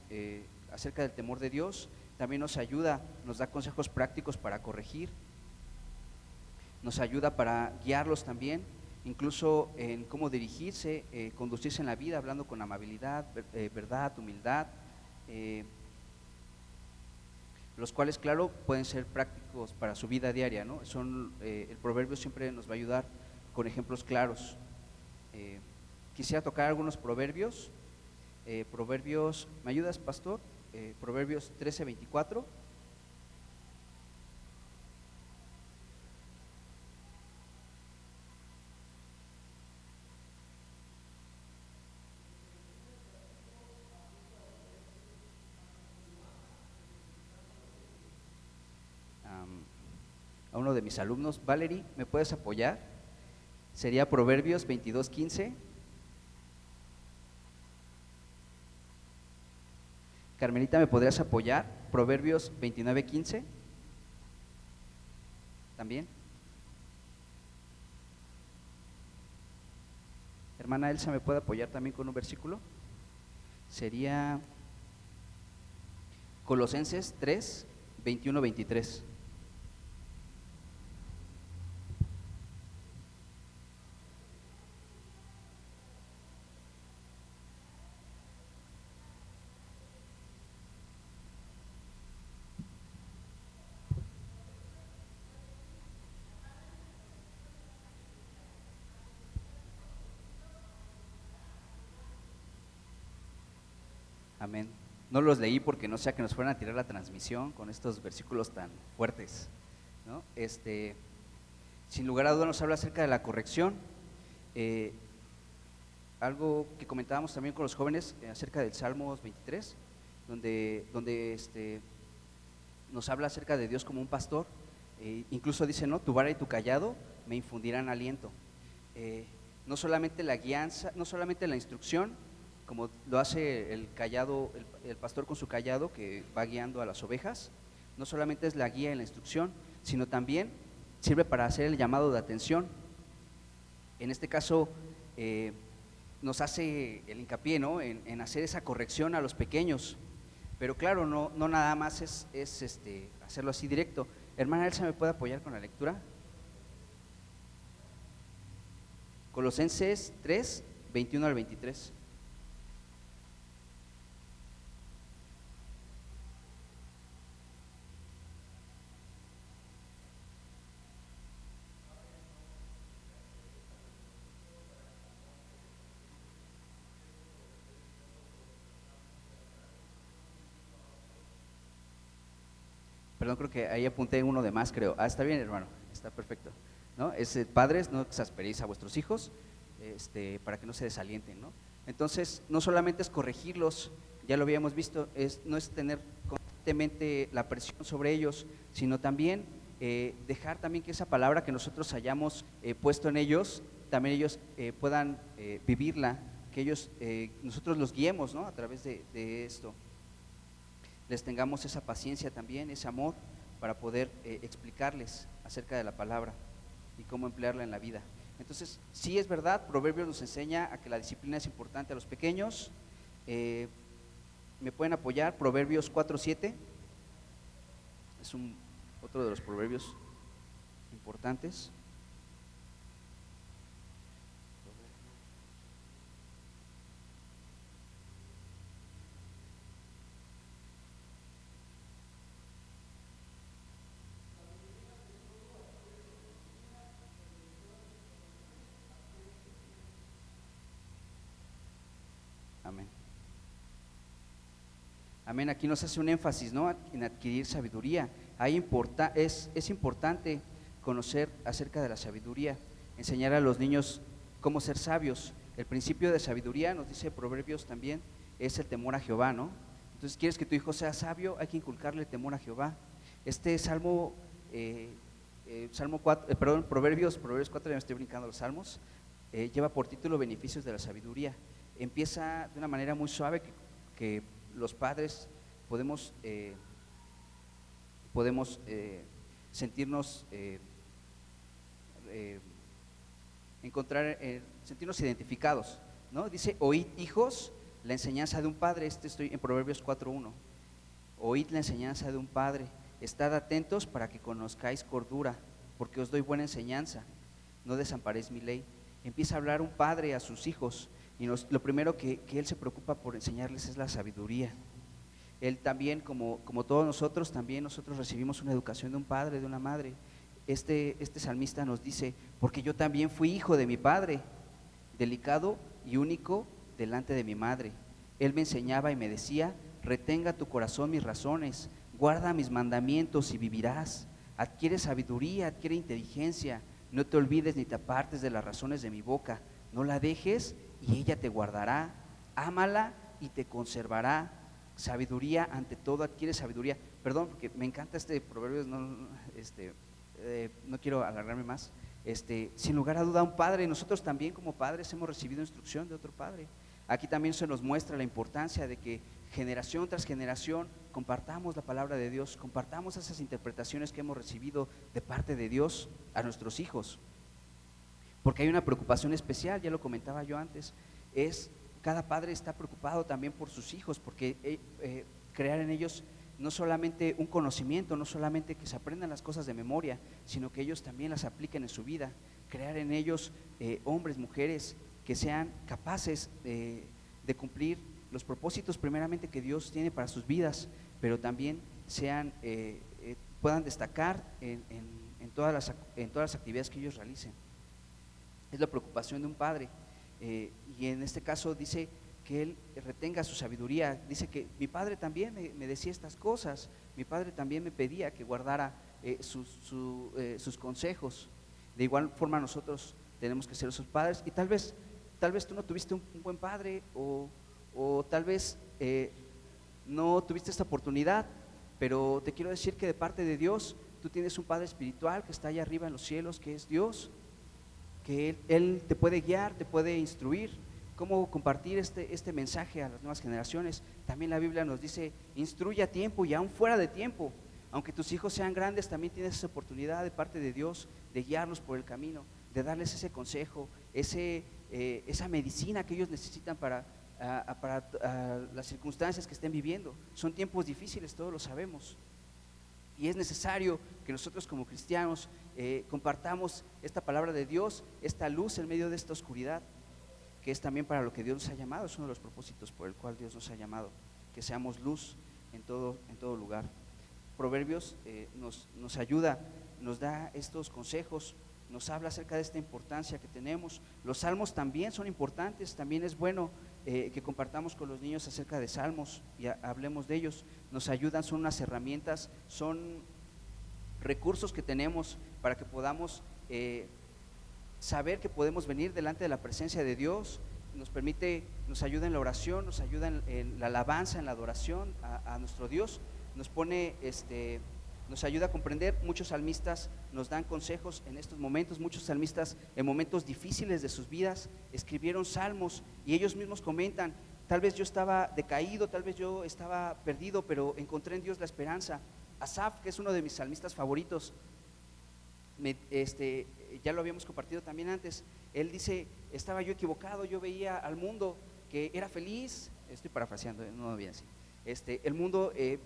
acerca del temor de Dios, también nos ayuda, nos da consejos prácticos para corregir, nos ayuda para guiarlos también incluso en cómo dirigirse, conducirse en la vida, hablando con amabilidad, verdad, humildad, eh, los cuales, claro, pueden ser prácticos para su vida diaria, ¿no? El proverbio siempre nos va a ayudar con ejemplos claros. Quisiera tocar algunos proverbios. Proverbios, ¿me ayudas, pastor? Proverbios 13:24. A uno de mis alumnos, Valerie, ¿me puedes apoyar? Sería Proverbios 22:15. Carmelita, ¿me podrías apoyar? Proverbios 29:15. También. Hermana Elsa, ¿me puede apoyar también con un versículo? Sería Colosenses 3:21-23. Amén. No los leí porque no sea que nos fueran a tirar la transmisión con estos versículos tan fuertes, ¿no? Sin lugar a dudas nos habla acerca de la corrección. Algo que comentábamos también con los jóvenes acerca del Salmos 23, donde nos habla acerca de Dios como un pastor. Incluso dice, ¿no? Tu vara y tu callado me infundirán aliento. No solamente la guianza, no solamente la instrucción, como lo hace el callado, el pastor con su callado que va guiando a las ovejas, no solamente es la guía y la instrucción, sino también sirve para hacer el llamado de atención. En este caso, nos hace el hincapié, ¿no? en hacer esa corrección a los pequeños, pero claro, no nada más es hacerlo así directo. Hermana Elsa, ¿me puede apoyar con la lectura? Colosenses 3:21-23. Perdón, creo que ahí apunté uno de más, creo. Está bien, hermano, está perfecto, ¿no? Padres, no exasperéis a vuestros hijos, para que no se desalienten, ¿no? Entonces, no solamente es corregirlos, ya lo habíamos visto, no es tener constantemente la presión sobre ellos, sino también dejar también que esa palabra que nosotros hayamos puesto en ellos, también ellos puedan vivirla, que nosotros los guiemos, ¿no? A través de esto. Les tengamos esa paciencia también, ese amor, para poder explicarles acerca de la palabra y cómo emplearla en la vida. Entonces, sí es verdad, Proverbios nos enseña a que la disciplina es importante a los pequeños. ¿Me pueden apoyar? Proverbios 4:7 es otro de los proverbios importantes. Amén. Amén. Aquí nos hace un énfasis, ¿no? En adquirir sabiduría. Es importante conocer acerca de la sabiduría, enseñar a los niños cómo ser sabios. El principio de sabiduría, nos dice Proverbios también, es el temor a Jehová, ¿no? Entonces, ¿quieres que tu hijo sea sabio? Hay que inculcarle el temor a Jehová. Proverbios 4, ya me estoy brincando los salmos, lleva por título Beneficios de la sabiduría. Empieza de una manera muy suave que los padres podemos sentirnos sentirnos identificados, ¿no? Dice, oíd hijos la enseñanza de un padre. Estoy en Proverbios 4:1. Oíd la enseñanza de un padre, estad atentos para que conozcáis cordura, porque os doy buena enseñanza, no desamparéis mi ley. empieza a hablar un padre a sus hijos y lo primero que él se preocupa por enseñarles es la sabiduría. Él también, como todos nosotros, también nosotros recibimos una educación de un padre, de una madre. Este salmista nos dice, porque yo también fui hijo de mi padre, delicado y único delante de mi madre. Él me enseñaba y me decía, retenga tu corazón mis razones, guarda mis mandamientos y vivirás. Adquiere sabiduría, adquiere inteligencia, no te olvides ni te apartes de las razones de mi boca. No la dejes y ella te guardará. Ámala y te conservará. Sabiduría ante todo, adquiere sabiduría. Perdón, porque me encanta este proverbio, no quiero alargarme más. Sin lugar a duda, un padre, nosotros también como padres hemos recibido instrucción de otro padre. Aquí también se nos muestra la importancia de que generación tras generación compartamos la palabra de Dios, compartamos esas interpretaciones que hemos recibido de parte de Dios a nuestros hijos. Porque hay una preocupación especial, ya lo comentaba yo antes, cada padre está preocupado también por sus hijos, porque crear en ellos no solamente un conocimiento, no solamente que se aprendan las cosas de memoria, sino que ellos también las apliquen en su vida, crear en ellos hombres, mujeres que sean capaces de cumplir los propósitos primeramente que Dios tiene para sus vidas, pero también puedan destacar en todas las actividades que ellos realicen. Es la preocupación de un padre, y en este caso dice que él retenga su sabiduría. Dice que mi padre también me decía estas cosas, mi padre también me pedía que guardara sus consejos. De igual forma nosotros tenemos que ser esos padres, y tal vez tú no tuviste un buen padre, o tal vez no tuviste esta oportunidad, pero te quiero decir que de parte de Dios tú tienes un Padre espiritual que está allá arriba en los cielos, que es Dios, que Él te puede guiar, te puede instruir cómo compartir este mensaje a las nuevas generaciones. También la Biblia nos dice, instruye a tiempo y aún fuera de tiempo. Aunque tus hijos sean grandes, también tienes esa oportunidad de parte de Dios de guiarlos por el camino, de darles ese consejo, esa medicina que ellos necesitan para las circunstancias que estén viviendo. Son tiempos difíciles, todos lo sabemos, y es necesario que nosotros como cristianos compartamos esta palabra de Dios, esta luz en medio de esta oscuridad, que es también para lo que Dios nos ha llamado. Es uno de los propósitos por el cual Dios nos ha llamado, que seamos luz en todo lugar. Proverbios nos ayuda, nos da estos consejos, nos habla acerca de esta importancia que tenemos. Los salmos también son importantes, también es bueno que compartamos con los niños acerca de salmos y hablemos de ellos. Nos ayudan, son unas herramientas, son recursos que tenemos para que podamos saber que podemos venir delante de la presencia de Dios. Nos ayuda en la oración, nos ayuda en la alabanza, en la adoración a nuestro Dios. Nos ayuda a comprender. Muchos salmistas nos dan consejos en estos momentos. Muchos salmistas en momentos difíciles de sus vidas escribieron salmos, y ellos mismos comentan, tal vez yo estaba decaído, tal vez yo estaba perdido, pero encontré en Dios la esperanza. Asaf, que es uno de mis salmistas favoritos, ya lo habíamos compartido también antes, él dice, estaba yo equivocado, yo veía al mundo que era feliz, estoy parafraseando, no bien así,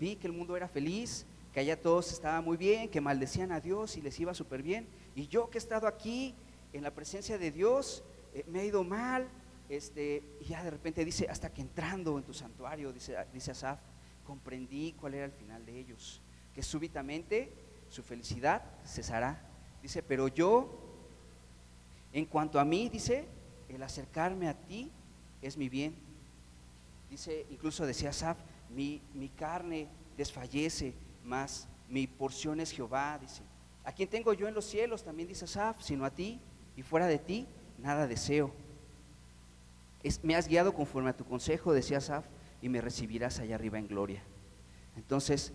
vi que el mundo era feliz, que allá todos estaban muy bien, que maldecían a Dios y les iba súper bien, y yo que he estado aquí en la presencia de Dios, me ha ido mal, y ya de repente dice, hasta que entrando en tu santuario, dice Asaf, comprendí cuál era el final de ellos, que súbitamente su felicidad cesará. Dice, pero yo, en cuanto a mí, dice, el acercarme a ti es mi bien. Dice, incluso decía Asaf, mi carne desfallece, mas mi porción es Jehová. Dice, a quien tengo yo en los cielos, también dice Asaf, sino a ti, y fuera de ti nada deseo. Me has guiado conforme a tu consejo, decía Asaf, y me recibirás allá arriba en gloria. Entonces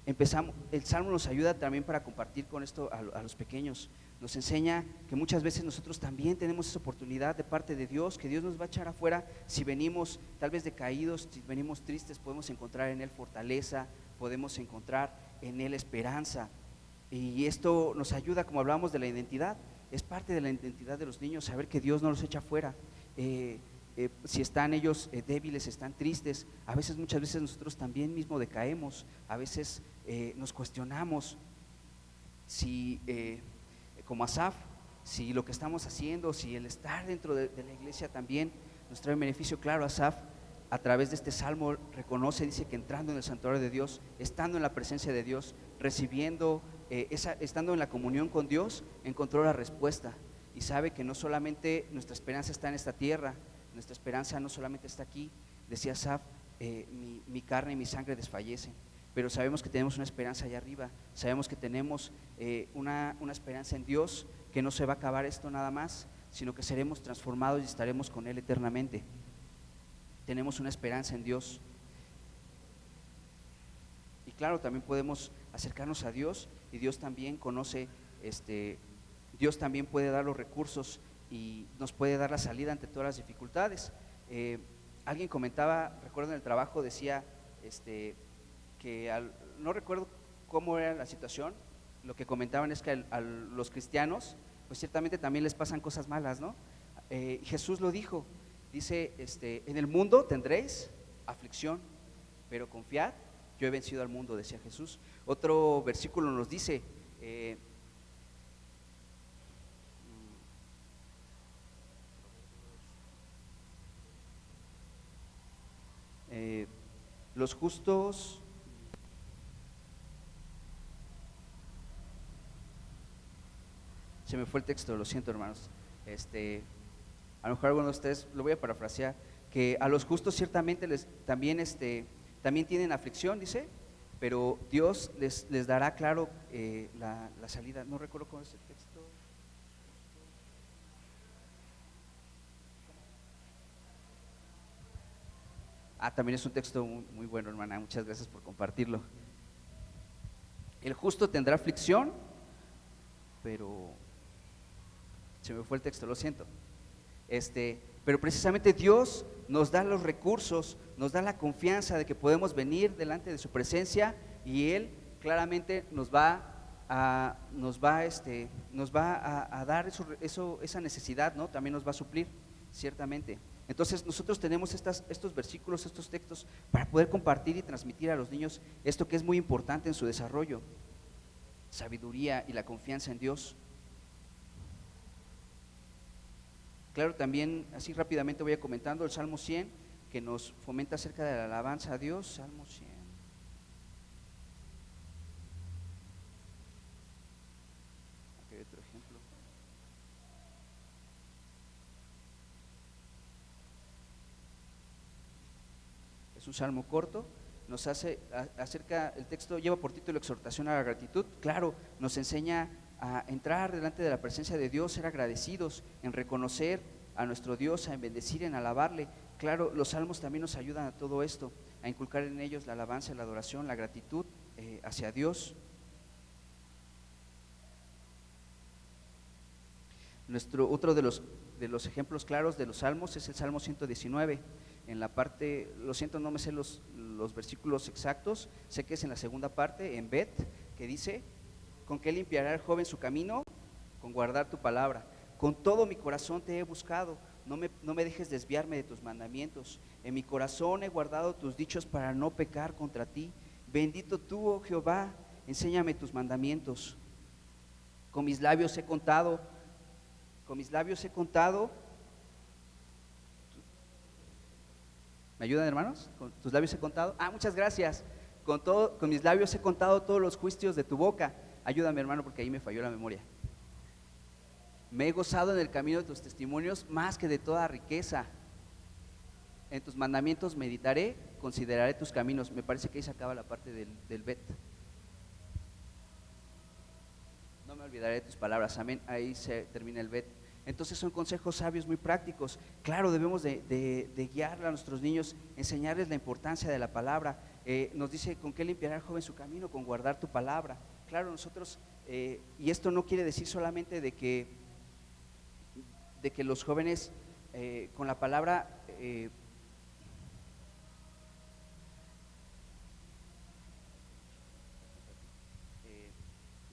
el Salmo nos ayuda también para compartir con esto a los pequeños. Nos enseña que muchas veces nosotros también tenemos esa oportunidad de parte de Dios, que Dios nos va a echar afuera. Si venimos tal vez decaídos, si venimos tristes, podemos encontrar en Él fortaleza, podemos encontrar en Él esperanza. Y esto nos ayuda, como hablábamos de la identidad, es parte de la identidad de los niños, saber que Dios no los echa afuera. Si están ellos débiles, están tristes, muchas veces nosotros también mismo decaemos, a veces nos cuestionamos si como Asaf, si lo que estamos haciendo, si el estar dentro de la iglesia también nos trae un beneficio. Claro, Asaf a través de este salmo reconoce, dice que entrando en el santuario de Dios, estando en la presencia de Dios, recibiendo, estando en la comunión con Dios, encontró la respuesta y sabe que no solamente nuestra esperanza está en esta tierra, nuestra esperanza no solamente está aquí. Decía Asaf, mi carne y mi sangre desfallecen, pero sabemos que tenemos una esperanza allá arriba, sabemos que tenemos una esperanza en Dios, que no se va a acabar esto nada más, sino que seremos transformados y estaremos con Él eternamente. Tenemos una esperanza en Dios. Y claro, también podemos acercarnos a Dios y Dios también conoce, Dios también puede dar los recursos y nos puede dar la salida ante todas las dificultades. Alguien comentaba, recuerdo en el trabajo, decía que no recuerdo cómo era la situación, lo que comentaban es que a los cristianos, pues ciertamente también les pasan cosas malas, ¿no? Jesús lo dijo, dice, en el mundo tendréis aflicción, pero confiad, yo he vencido al mundo, decía Jesús. Otro versículo nos dice, los justos, se me fue el texto, lo siento hermanos, a lo mejor algunos de ustedes, lo voy a parafrasear, que a los justos ciertamente también tienen aflicción, dice, pero Dios les dará claro la salida. No recuerdo cómo es el texto. También es un texto muy, muy bueno, hermana, muchas gracias por compartirlo. El justo tendrá aflicción, pero se me fue el texto, lo siento. Pero precisamente Dios nos da los recursos, nos da la confianza de que podemos venir delante de su presencia y Él claramente nos va a dar esa necesidad, ¿no? También nos va a suplir, ciertamente. Entonces nosotros tenemos estos versículos, estos textos para poder compartir y transmitir a los niños esto que es muy importante en su desarrollo, sabiduría y la confianza en Dios. Claro, también así rápidamente voy a comentando el Salmo 100, que nos fomenta acerca de la alabanza a Dios. Salmo 100. Aquí hay otro ejemplo. Es un salmo corto, nos hace acerca, el texto lleva por título exhortación a la gratitud. Claro, nos enseña a entrar delante de la presencia de Dios, ser agradecidos, en reconocer a nuestro Dios, a bendecir, en alabarle. Claro, los salmos también nos ayudan a todo esto, a inculcar en ellos la alabanza, la adoración, la gratitud hacia Dios. Otro de los ejemplos claros de los salmos es el Salmo 119. En la parte, lo siento, no me sé los versículos exactos, sé que es en la segunda parte, en Bet, que dice: ¿con qué limpiará el joven su camino? Con guardar tu palabra. Con todo mi corazón te he buscado, no me dejes desviarme de tus mandamientos. En mi corazón he guardado tus dichos para no pecar contra ti. Bendito tú, oh Jehová, enséñame tus mandamientos. Con mis labios he contado. ¿Me ayudan, hermanos? ¿Con tus labios he contado? Muchas gracias. Con mis labios he contado todos los juicios de tu boca. Ayúdame, hermano, porque ahí me falló la memoria. Me he gozado en el camino de tus testimonios más que de toda riqueza. En tus mandamientos meditaré, consideraré tus caminos. Me parece que ahí se acaba la parte del Bet. No me olvidaré de tus palabras, amén. Ahí se termina el Bet. Entonces son consejos sabios muy prácticos. Claro, debemos de guiar a nuestros niños, enseñarles la importancia de la palabra. Nos dice: ¿con qué limpiará el joven su camino? Con guardar tu palabra. Claro, nosotros, y esto no quiere decir solamente de que los jóvenes con la palabra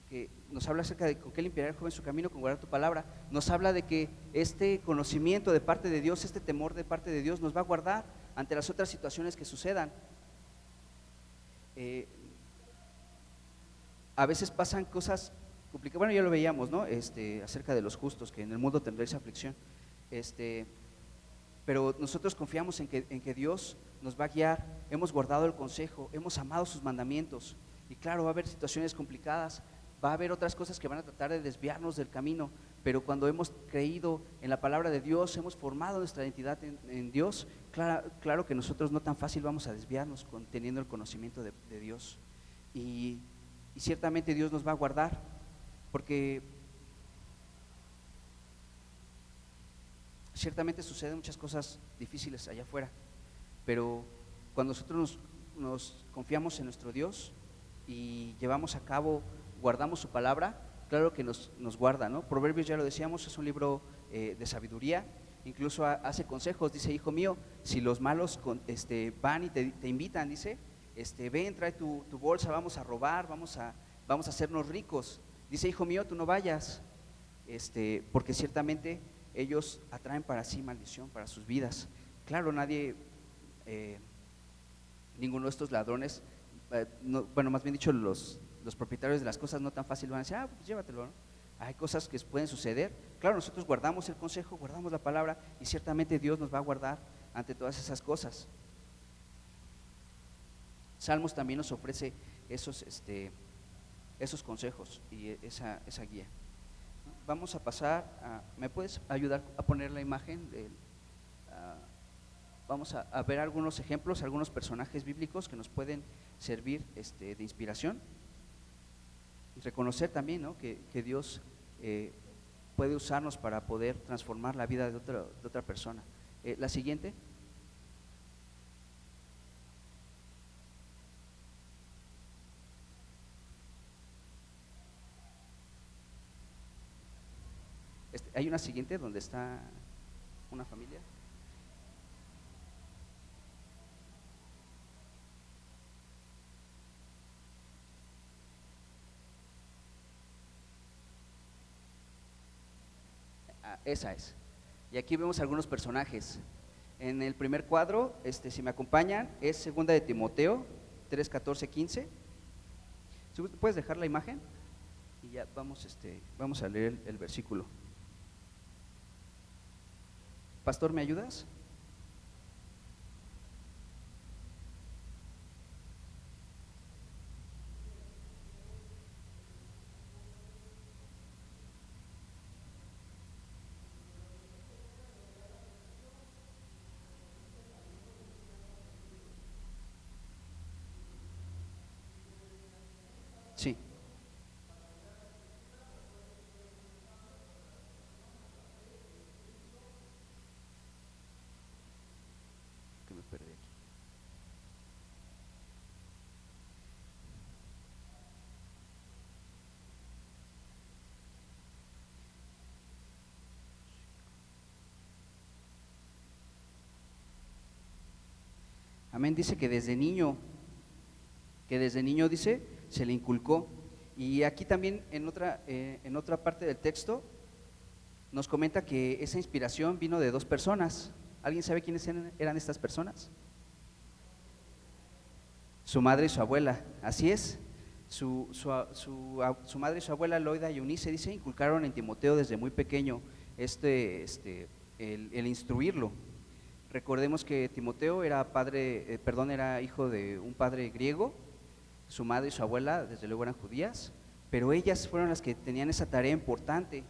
que nos habla acerca de con qué limpiará el joven su camino, con guardar tu palabra. Nos habla de que este conocimiento de parte de Dios, este temor de parte de Dios nos va a guardar ante las otras situaciones que sucedan. A veces pasan cosas complicado. Bueno, ya lo veíamos, ¿no? Acerca de los justos, que en el mundo tendréis aflicción. Pero nosotros confiamos en que Dios nos va a guiar, hemos guardado el consejo, hemos amado sus mandamientos. Y claro, va a haber situaciones complicadas, va a haber otras cosas que van a tratar de desviarnos del camino, pero cuando hemos creído en la palabra de Dios, hemos formado nuestra identidad en Dios, claro que nosotros no tan fácil vamos a desviarnos teniendo el conocimiento de Dios. Y ciertamente Dios nos va a guardar, porque ciertamente suceden muchas cosas difíciles allá afuera, pero cuando nosotros nos confiamos en nuestro Dios y llevamos a cabo, guardamos su palabra, claro que nos guarda, ¿no? Proverbios, ya lo decíamos, es un libro de sabiduría, incluso hace consejos, dice: hijo mío, si los malos van y te invitan, dice, ven, trae tu bolsa, vamos a robar, vamos a hacernos ricos, dice: hijo mío, tú no vayas, porque ciertamente ellos atraen para sí maldición, para sus vidas. Claro, ninguno de estos ladrones, bueno, más bien dicho, los propietarios de las cosas no tan fácil van a decir: pues llévatelo, ¿no? Hay cosas que pueden suceder. Claro, nosotros guardamos el consejo, guardamos la palabra, y ciertamente Dios nos va a guardar ante todas esas cosas. Salmos también nos ofrece esos consejos y esa guía. Vamos a pasar ¿me puedes ayudar a poner la imagen? Vamos a ver algunos ejemplos, algunos personajes bíblicos que nos pueden servir de inspiración. Y reconocer también, ¿no?, que Dios puede usarnos para poder transformar la vida de otra persona. La siguiente. Hay una siguiente donde está una familia. Esa es. Y aquí vemos algunos personajes. En el primer cuadro, si me acompañan, es segunda de Timoteo 3, 14, 15. ¿Puedes dejar la imagen? Y ya vamos a leer el versículo. Pastor, ¿me ayudas? Sí. Que me perdí aquí. Amén. Dice que desde niño dice, se le inculcó. Y aquí también en otra parte del texto nos comenta que esa inspiración vino de dos personas. ¿Alguien sabe quiénes eran estas personas? Su madre y su abuela, así es. Su madre y su abuela, Loida y Eunice, dice, inculcaron en Timoteo desde muy pequeño el instruirlo. Recordemos que Timoteo era era hijo de un padre griego. Su madre y su abuela desde luego eran judías, pero ellas fueron las que tenían esa tarea importante,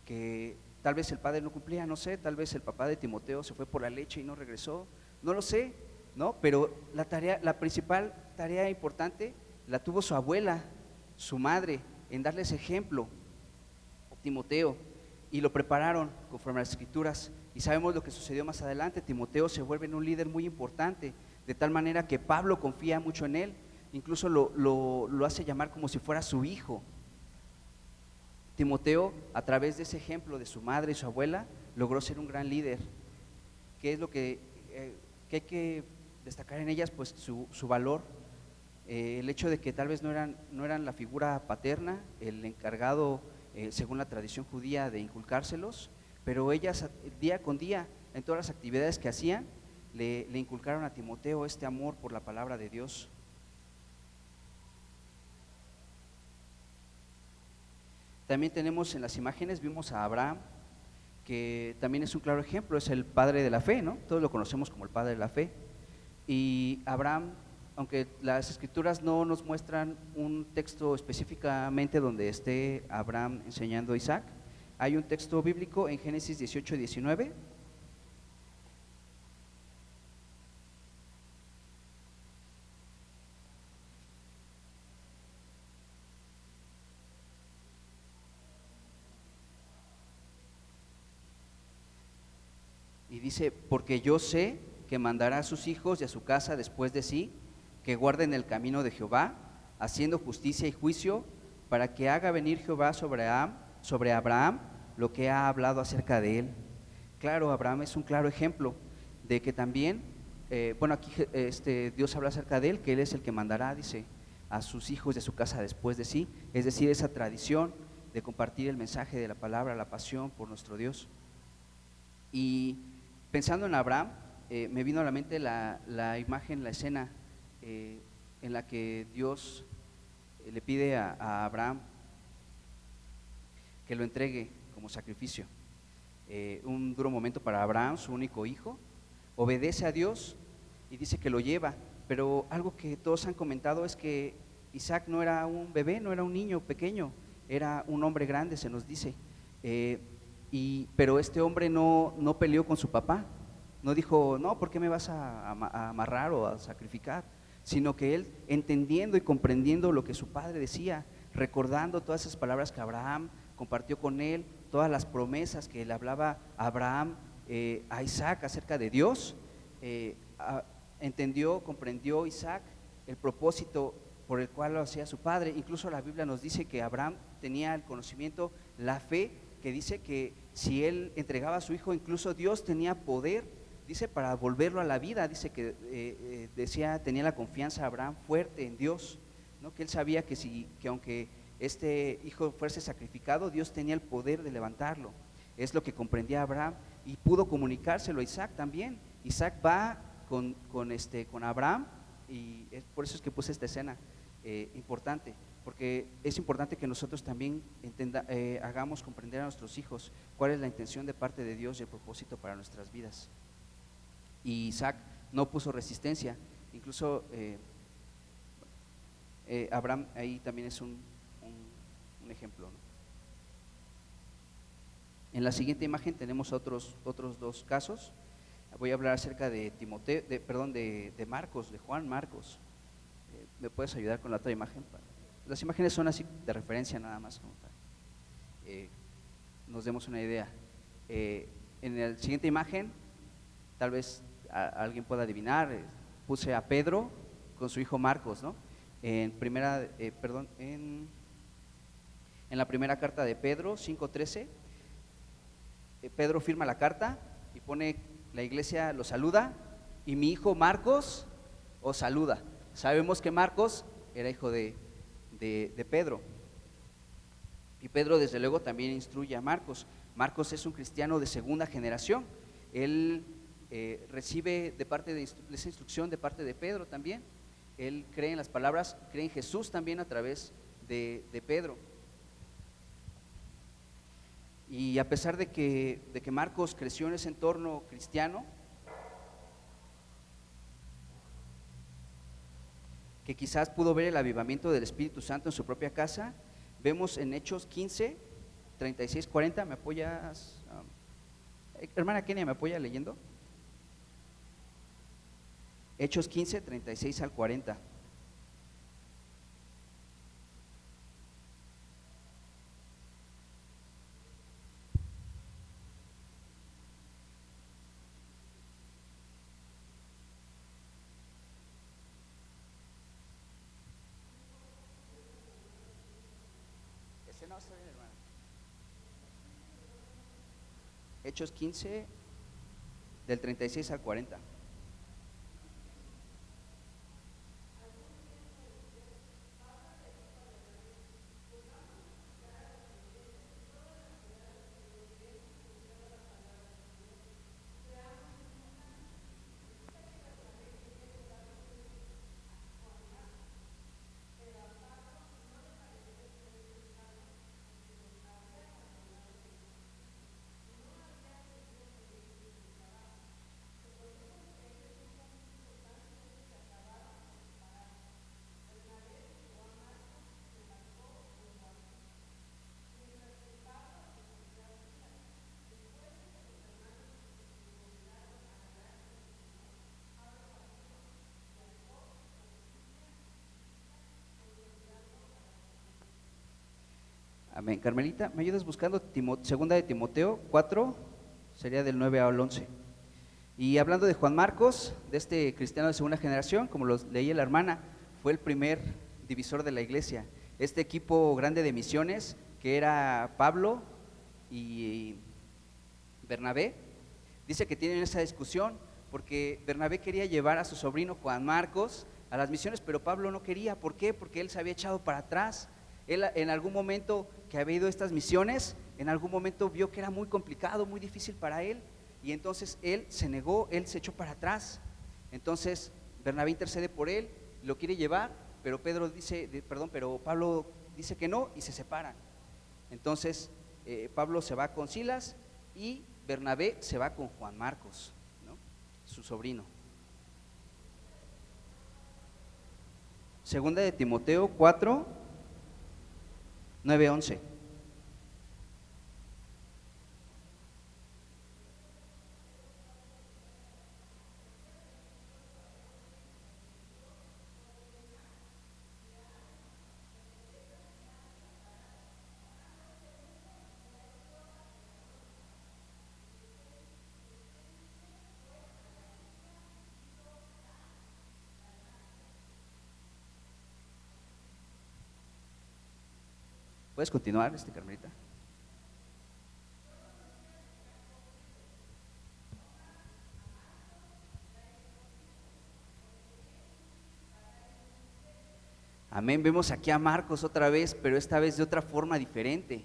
que tal vez el padre no cumplía, no sé, tal vez el papá de Timoteo se fue por la leche y no regresó, no lo sé, ¿no? Pero la principal tarea importante la tuvo su abuela, su madre, en darles ejemplo a Timoteo, y lo prepararon conforme a las escrituras. Y sabemos lo que sucedió más adelante. Timoteo se vuelve un líder muy importante, de tal manera que Pablo confía mucho en él, incluso lo hace llamar como si fuera su hijo. Timoteo, a través de ese ejemplo de su madre y su abuela, logró ser un gran líder. ¿Qué es lo que hay que destacar en ellas? Pues su valor, el hecho de que tal vez no eran la figura paterna, el encargado, según la tradición judía, de inculcárselos, pero ellas día con día, en todas las actividades que hacían, le inculcaron a Timoteo este amor por la palabra de Dios. También tenemos en las imágenes, vimos a Abraham, que también es un claro ejemplo, es el padre de la fe, ¿no? Todos lo conocemos como el padre de la fe. Y Abraham, aunque las escrituras no nos muestran un texto específicamente donde esté Abraham enseñando a Isaac, hay un texto bíblico en Génesis 18:19. Y dice, porque yo sé que mandará a sus hijos y a su casa después de sí, que guarden el camino de Jehová, haciendo justicia y juicio, para que haga venir Jehová sobre Abraham lo que ha hablado acerca de él. Claro, Abraham es un claro ejemplo de que también, bueno, aquí Dios habla acerca de él, que él es el que mandará, dice, a sus hijos y a su casa después de sí, es decir, esa tradición de compartir el mensaje de la palabra, la pasión por nuestro Dios. Y pensando en Abraham, me vino a la mente la imagen, la escena en la que Dios le pide a Abraham que lo entregue como sacrificio. Un duro momento para Abraham, su único hijo, obedece a Dios y dice que lo lleva, pero algo que todos han comentado es que Isaac no era un bebé, no era un niño pequeño, era un hombre grande, se nos dice. Pero este hombre no peleó con su papá, no dijo, no, ¿por qué me vas a amarrar o a sacrificar? Sino que él, entendiendo y comprendiendo lo que su padre decía, recordando todas esas palabras que Abraham compartió con él, todas las promesas que le hablaba Abraham a Isaac acerca de Dios, entendió, comprendió Isaac el propósito por el cual lo hacía su padre. Incluso la Biblia nos dice que Abraham tenía el conocimiento, la fe, que dice que si él entregaba a su hijo, incluso Dios tenía poder, dice, para volverlo a la vida. Dice que tenía la confianza Abraham fuerte en Dios, ¿no? Que él sabía que aunque este hijo fuese sacrificado, Dios tenía el poder de levantarlo. Es lo que comprendía Abraham y pudo comunicárselo a Isaac también. Isaac va con Abraham, y por eso es que puse esta escena importante, porque es importante que nosotros también hagamos comprender a nuestros hijos cuál es la intención de parte de Dios y el propósito para nuestras vidas. Y Isaac no puso resistencia, incluso Abraham ahí también es un ejemplo, ¿no? En la siguiente imagen tenemos otros dos casos. Voy a hablar acerca de de Marcos, de Juan Marcos. ¿Me puedes ayudar con la otra imagen? Las imágenes son así de referencia nada más, como para nos demos una idea. En la siguiente imagen, tal vez alguien pueda adivinar, puse a Pedro con su hijo Marcos, ¿no? En la primera carta de Pedro 5:13, Pedro firma la carta y pone, la iglesia lo saluda, y mi hijo Marcos os saluda. Sabemos que Marcos era hijo de Pedro, y Pedro desde luego también instruye a Marcos. Marcos es un cristiano de segunda generación. Él recibe esa instrucción de parte de Pedro también. Él cree en las palabras, cree en Jesús también a través de Pedro. Y a pesar de que Marcos creció en ese entorno cristiano, que quizás pudo ver el avivamiento del Espíritu Santo en su propia casa, vemos en Hechos 15, 36, 40, ¿me apoyas? Hermana Kenia, ¿me apoya leyendo? Hechos 15, 36 al 40. Ese no está bien, hermana. Hechos 15, del 36 al 40. Amén. Carmelita, ¿me ayudas buscando segunda de Timoteo 4? Sería del 9 al 11. Y hablando de Juan Marcos, de este cristiano de segunda generación, como lo leía la hermana, fue el primer divisor de la iglesia. Este equipo grande de misiones, que era Pablo y Bernabé, dice que tienen esa discusión porque Bernabé quería llevar a su sobrino Juan Marcos a las misiones, pero Pablo no quería. ¿Por qué? Porque él se había echado para atrás. Él en algún momento que había ido a estas misiones, en algún momento vio que era muy complicado, muy difícil para él, y entonces él se negó, él se echó para atrás. Entonces Bernabé intercede por él, lo quiere llevar, pero pero Pablo dice que no y se separan. Entonces Pablo se va con Silas y Bernabé se va con Juan Marcos, ¿no? Su sobrino. Segunda de Timoteo 4, 9, 11. ¿Puedes continuar, Carmelita? Amén. Vemos aquí a Marcos otra vez, pero esta vez de otra forma diferente.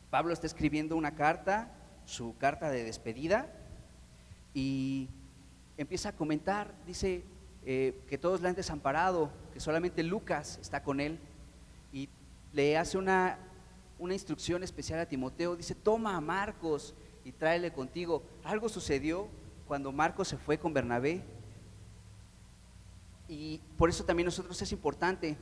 Pablo está escribiendo una carta, su carta de despedida, y empieza a comentar, dice que todos le han desamparado, que solamente Lucas está con él, y le hace una instrucción especial a Timoteo. Dice: toma a Marcos y tráele contigo. Algo sucedió cuando Marcos se fue con Bernabé, y por eso también nosotros es importante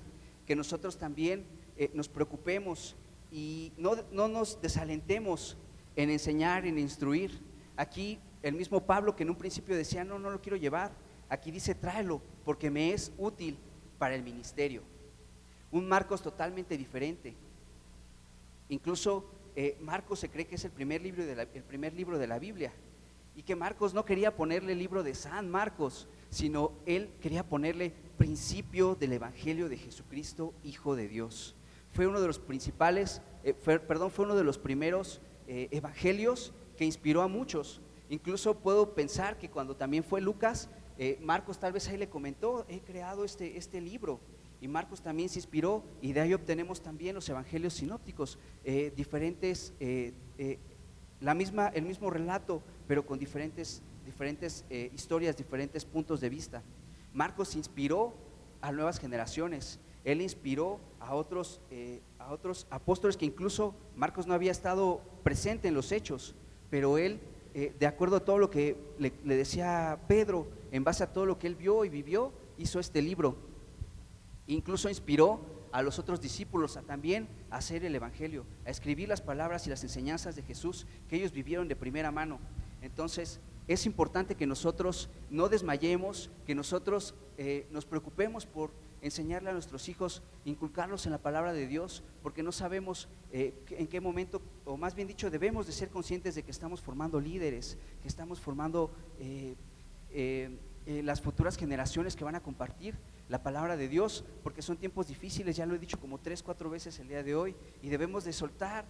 que nosotros también nos preocupemos y no nos desalentemos en enseñar, en instruir. Aquí el mismo Pablo, que en un principio decía no lo quiero llevar, aquí dice tráelo porque me es útil para el ministerio. Un Marcos totalmente diferente. Incluso Marcos se cree que es el primer libro de la Biblia, y que Marcos no quería ponerle el libro de San Marcos, sino él quería ponerle principio del Evangelio de Jesucristo, Hijo de Dios. Fue uno de los principales, fue uno de los primeros evangelios que inspiró a muchos. Incluso puedo pensar que cuando también fue Lucas, Marcos tal vez ahí le comentó: he creado este libro. Y Marcos también se inspiró, y de ahí obtenemos también los evangelios sinópticos, diferentes, el mismo relato, pero con diferentes historias, diferentes puntos de vista. Marcos inspiró a nuevas generaciones. Él inspiró a otros apóstoles que incluso Marcos no había estado presente en los hechos, pero él, de acuerdo a todo lo que le decía Pedro, en base a todo lo que él vio y vivió, hizo este libro. Incluso inspiró a los otros discípulos también a hacer el evangelio, a escribir las palabras y las enseñanzas de Jesús que ellos vivieron de primera mano. Entonces es importante que nosotros no desmayemos, que nosotros nos preocupemos por enseñarle a nuestros hijos, inculcarlos en la palabra de Dios, porque no sabemos en qué momento, o más bien dicho, debemos de ser conscientes de que estamos formando líderes, que estamos formando las futuras generaciones que van a compartir la palabra de Dios, porque son tiempos difíciles. Ya lo he dicho como 3-4 veces el día de hoy, y debemos de soltar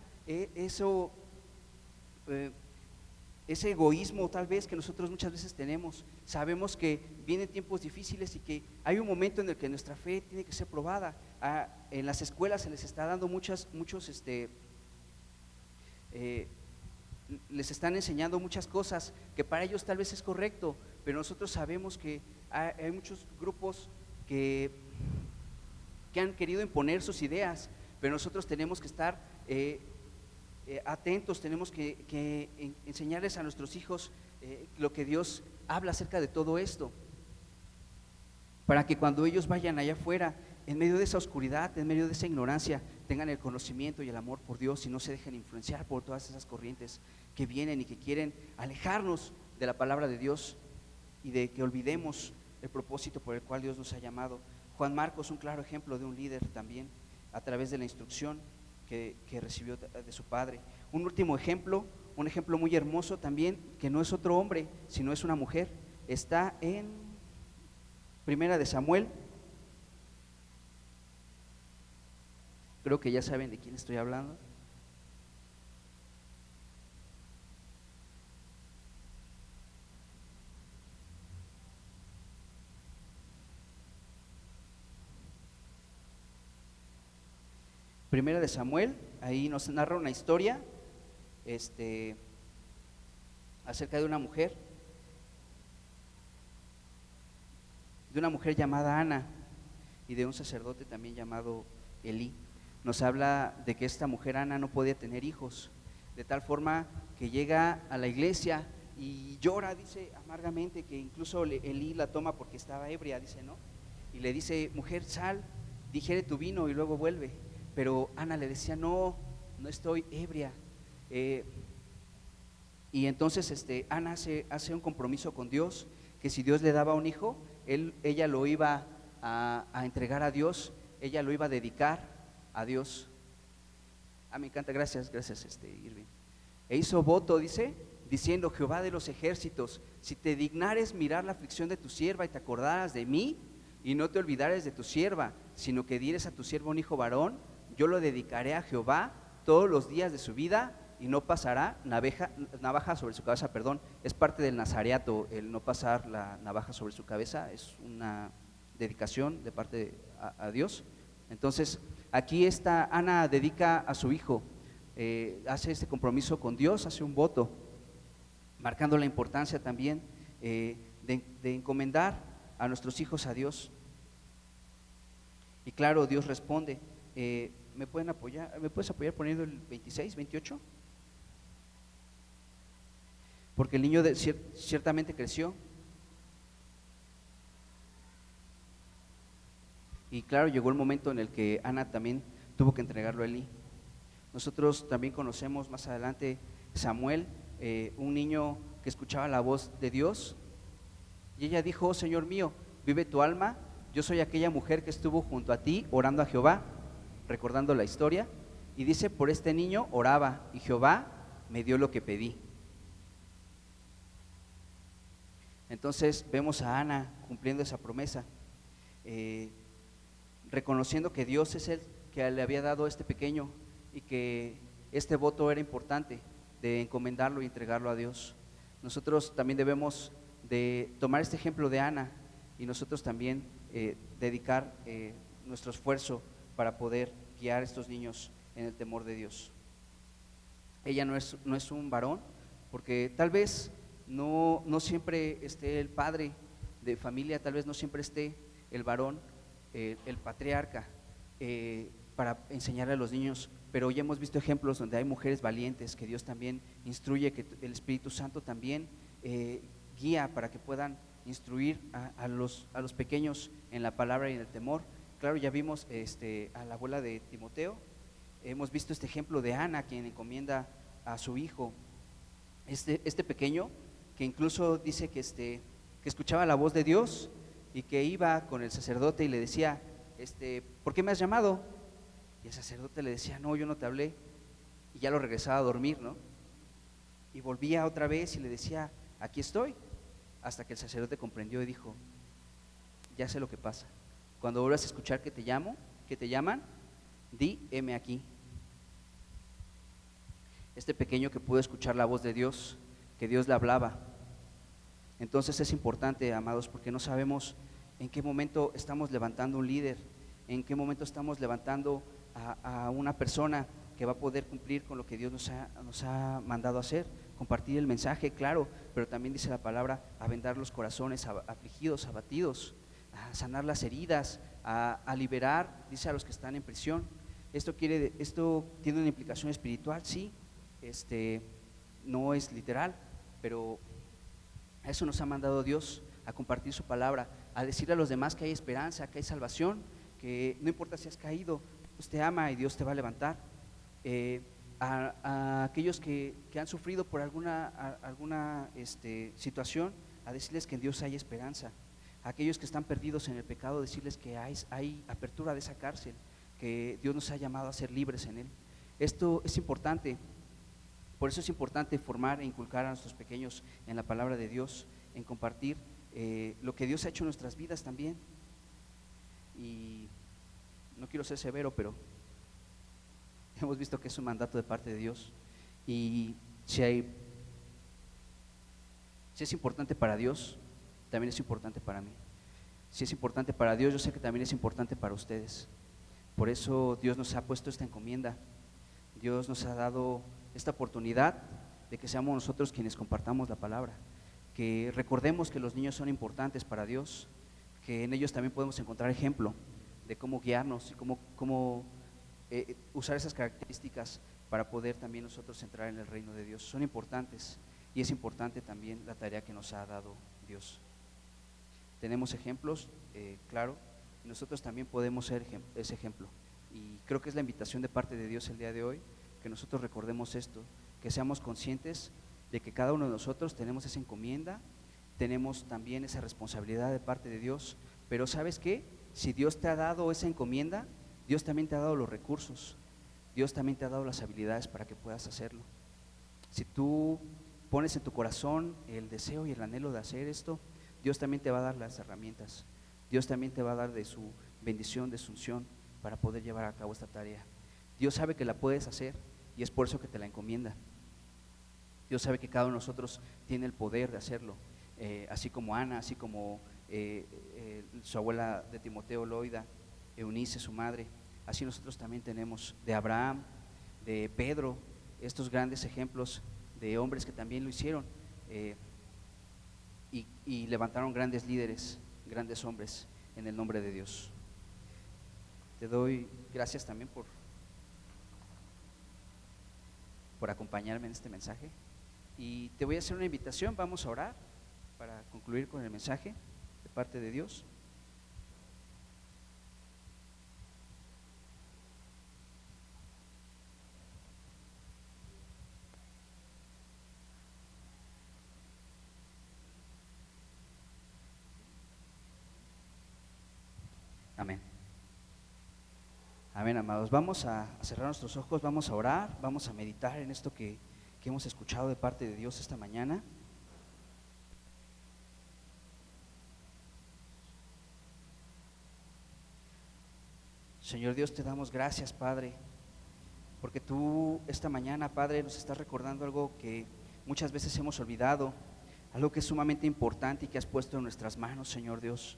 ese egoísmo tal vez que nosotros muchas veces tenemos. Sabemos que vienen tiempos difíciles y que hay un momento en el que nuestra fe tiene que ser probada. En las escuelas se les está dando les están enseñando muchas cosas que para ellos tal vez es correcto, pero nosotros sabemos que hay muchos grupos que han querido imponer sus ideas, pero nosotros tenemos que estar atentos, tenemos que enseñarles a nuestros hijos lo que Dios habla acerca de todo esto, para que cuando ellos vayan allá afuera, en medio de esa oscuridad, en medio de esa ignorancia, tengan el conocimiento y el amor por Dios, y no se dejen influenciar por todas esas corrientes que vienen y que quieren alejarnos de la palabra de Dios y de que olvidemos el propósito por el cual Dios nos ha llamado. Juan Marcos, un claro ejemplo de un líder también. a través de la instrucción que recibió de su padre. Un último ejemplo, un ejemplo muy hermoso también, que no es otro hombre, sino es una mujer, está en Primera de Samuel. Creo que ya saben de quién estoy hablando. Primera de Samuel, ahí nos narra una historia acerca de una mujer llamada Ana y de un sacerdote también llamado Elí. Nos habla de que esta mujer Ana no podía tener hijos, de tal forma que llega a la iglesia y llora, dice amargamente, que incluso Elí la toma porque estaba ebria, dice, ¿no? Y le dice: mujer, sal, digiere tu vino y luego vuelve. Pero Ana le decía: no, no estoy ebria. Y entonces Ana hace un compromiso con Dios, que si Dios le daba un hijo, ella lo iba a entregar a Dios, ella lo iba a dedicar a Dios. Me encanta, gracias Irving. E hizo voto, dice, diciendo: Jehová de los ejércitos, si te dignares mirar la aflicción de tu sierva y te acordaras de mí, y no te olvidares de tu sierva, sino que dieres a tu sierva un hijo varón, yo lo dedicaré a Jehová todos los días de su vida, y no pasará navaja sobre su cabeza. Perdón, es parte del nazareato el no pasar la navaja sobre su cabeza, es una dedicación de parte a Dios. Entonces aquí Ana dedica a su hijo, hace este compromiso con Dios, hace un voto, marcando la importancia también de encomendar a nuestros hijos a Dios. Y claro, Dios responde. ¿Me puedes apoyar poniendo el 26, 28? Porque el niño ciertamente creció. Y claro, llegó el momento en el que Ana también tuvo que entregarlo a Elí. Nosotros también conocemos más adelante Samuel, un niño que escuchaba la voz de Dios, y ella dijo: oh Señor mío, vive tu alma, yo soy aquella mujer que estuvo junto a ti orando a Jehová, recordando la historia, y dice: por este niño oraba y Jehová me dio lo que pedí. Entonces vemos a Ana cumpliendo esa promesa, reconociendo que Dios es el que le había dado a este pequeño y que este voto era importante, de encomendarlo y entregarlo a Dios. Nosotros también debemos de tomar este ejemplo de Ana y nosotros también dedicar nuestro esfuerzo para poder guiar a estos niños en el temor de Dios. Ella no es un varón, porque tal vez no siempre esté el padre de familia, tal vez no siempre esté el varón, el patriarca, para enseñarle a los niños, pero ya hemos visto ejemplos donde hay mujeres valientes que Dios también instruye, que el Espíritu Santo también guía para que puedan instruir a los pequeños en la palabra y en el temor. Claro, ya vimos a la abuela de Timoteo, hemos visto este ejemplo de Ana, quien encomienda a su hijo, este pequeño, que incluso dice que escuchaba la voz de Dios y que iba con el sacerdote y le decía: ¿por qué me has llamado? Y el sacerdote le decía: no, yo no te hablé, y ya lo regresaba a dormir, ¿no? Y volvía otra vez y le decía: aquí estoy, hasta que el sacerdote comprendió y dijo: ya sé lo que pasa, cuando vuelvas a escuchar que te llaman, di: heme aquí. Este pequeño que pudo escuchar la voz de Dios, que Dios le hablaba. Entonces es importante, amados, porque no sabemos en qué momento estamos levantando un líder, en qué momento estamos levantando a una persona que va a poder cumplir con lo que Dios nos ha mandado a hacer, compartir el mensaje, claro, pero también dice la palabra: a vendar los corazones afligidos, abatidos, a sanar las heridas, a liberar, dice, a los que están en prisión. Esto tiene una implicación espiritual, sí, no es literal, pero a eso nos ha mandado Dios, a compartir su palabra, a decirle a los demás que hay esperanza, que hay salvación, que no importa si has caído, Dios te ama y Dios te va a levantar. A aquellos que han sufrido por alguna situación, a decirles que en Dios hay esperanza. A aquellos que están perdidos en el pecado, decirles que hay apertura de esa cárcel. que Dios nos ha llamado a ser libres en Él. Esto es importante, por eso es importante formar e inculcar a nuestros pequeños en la palabra de Dios, en compartir lo que Dios ha hecho en nuestras vidas también. Y no quiero ser severo, pero hemos visto que es un mandato de parte de Dios. Y si es importante para Dios, también es importante para mí. Si es importante para Dios, yo sé que también es importante para ustedes. Por eso Dios nos ha puesto esta encomienda. Dios nos ha dado esta oportunidad de que seamos nosotros quienes compartamos la palabra, que recordemos que los niños son importantes para Dios, que en ellos también podemos encontrar ejemplo de cómo guiarnos y cómo usar esas características para poder también nosotros entrar en el reino de Dios. Son importantes y es importante también la tarea que nos ha dado Dios. Tenemos ejemplos, claro, y nosotros también podemos ser ese ejemplo. Y creo que es la invitación de parte de Dios el día de hoy, que nosotros recordemos esto, que seamos conscientes de que cada uno de nosotros tenemos esa encomienda, tenemos también esa responsabilidad de parte de Dios, pero ¿sabes qué? Si Dios te ha dado esa encomienda, Dios también te ha dado los recursos, Dios también te ha dado las habilidades para que puedas hacerlo. Si tú pones en tu corazón el deseo y el anhelo de hacer esto, Dios también te va a dar las herramientas, Dios también te va a dar de su bendición, de su unción para poder llevar a cabo esta tarea. Dios sabe que la puedes hacer y es por eso que te la encomienda. Dios sabe que cada uno de nosotros tiene el poder de hacerlo, así como Ana, así como su abuela de Timoteo, Loida, Eunice, su madre, así nosotros también tenemos de Abraham, de Pedro, estos grandes ejemplos de hombres que también lo hicieron y levantaron grandes líderes, grandes hombres en el nombre de Dios. Te doy gracias también por acompañarme en este mensaje y te voy a hacer una invitación, vamos a orar para concluir con el mensaje de parte de Dios. Amén. Amén, amados. Vamos a cerrar nuestros ojos, vamos a orar, vamos a meditar en esto que hemos escuchado de parte de Dios esta mañana. Señor Dios, te damos gracias, Padre, porque tú esta mañana, Padre, nos estás recordando algo que muchas veces hemos olvidado, algo que es sumamente importante y que has puesto en nuestras manos, Señor Dios.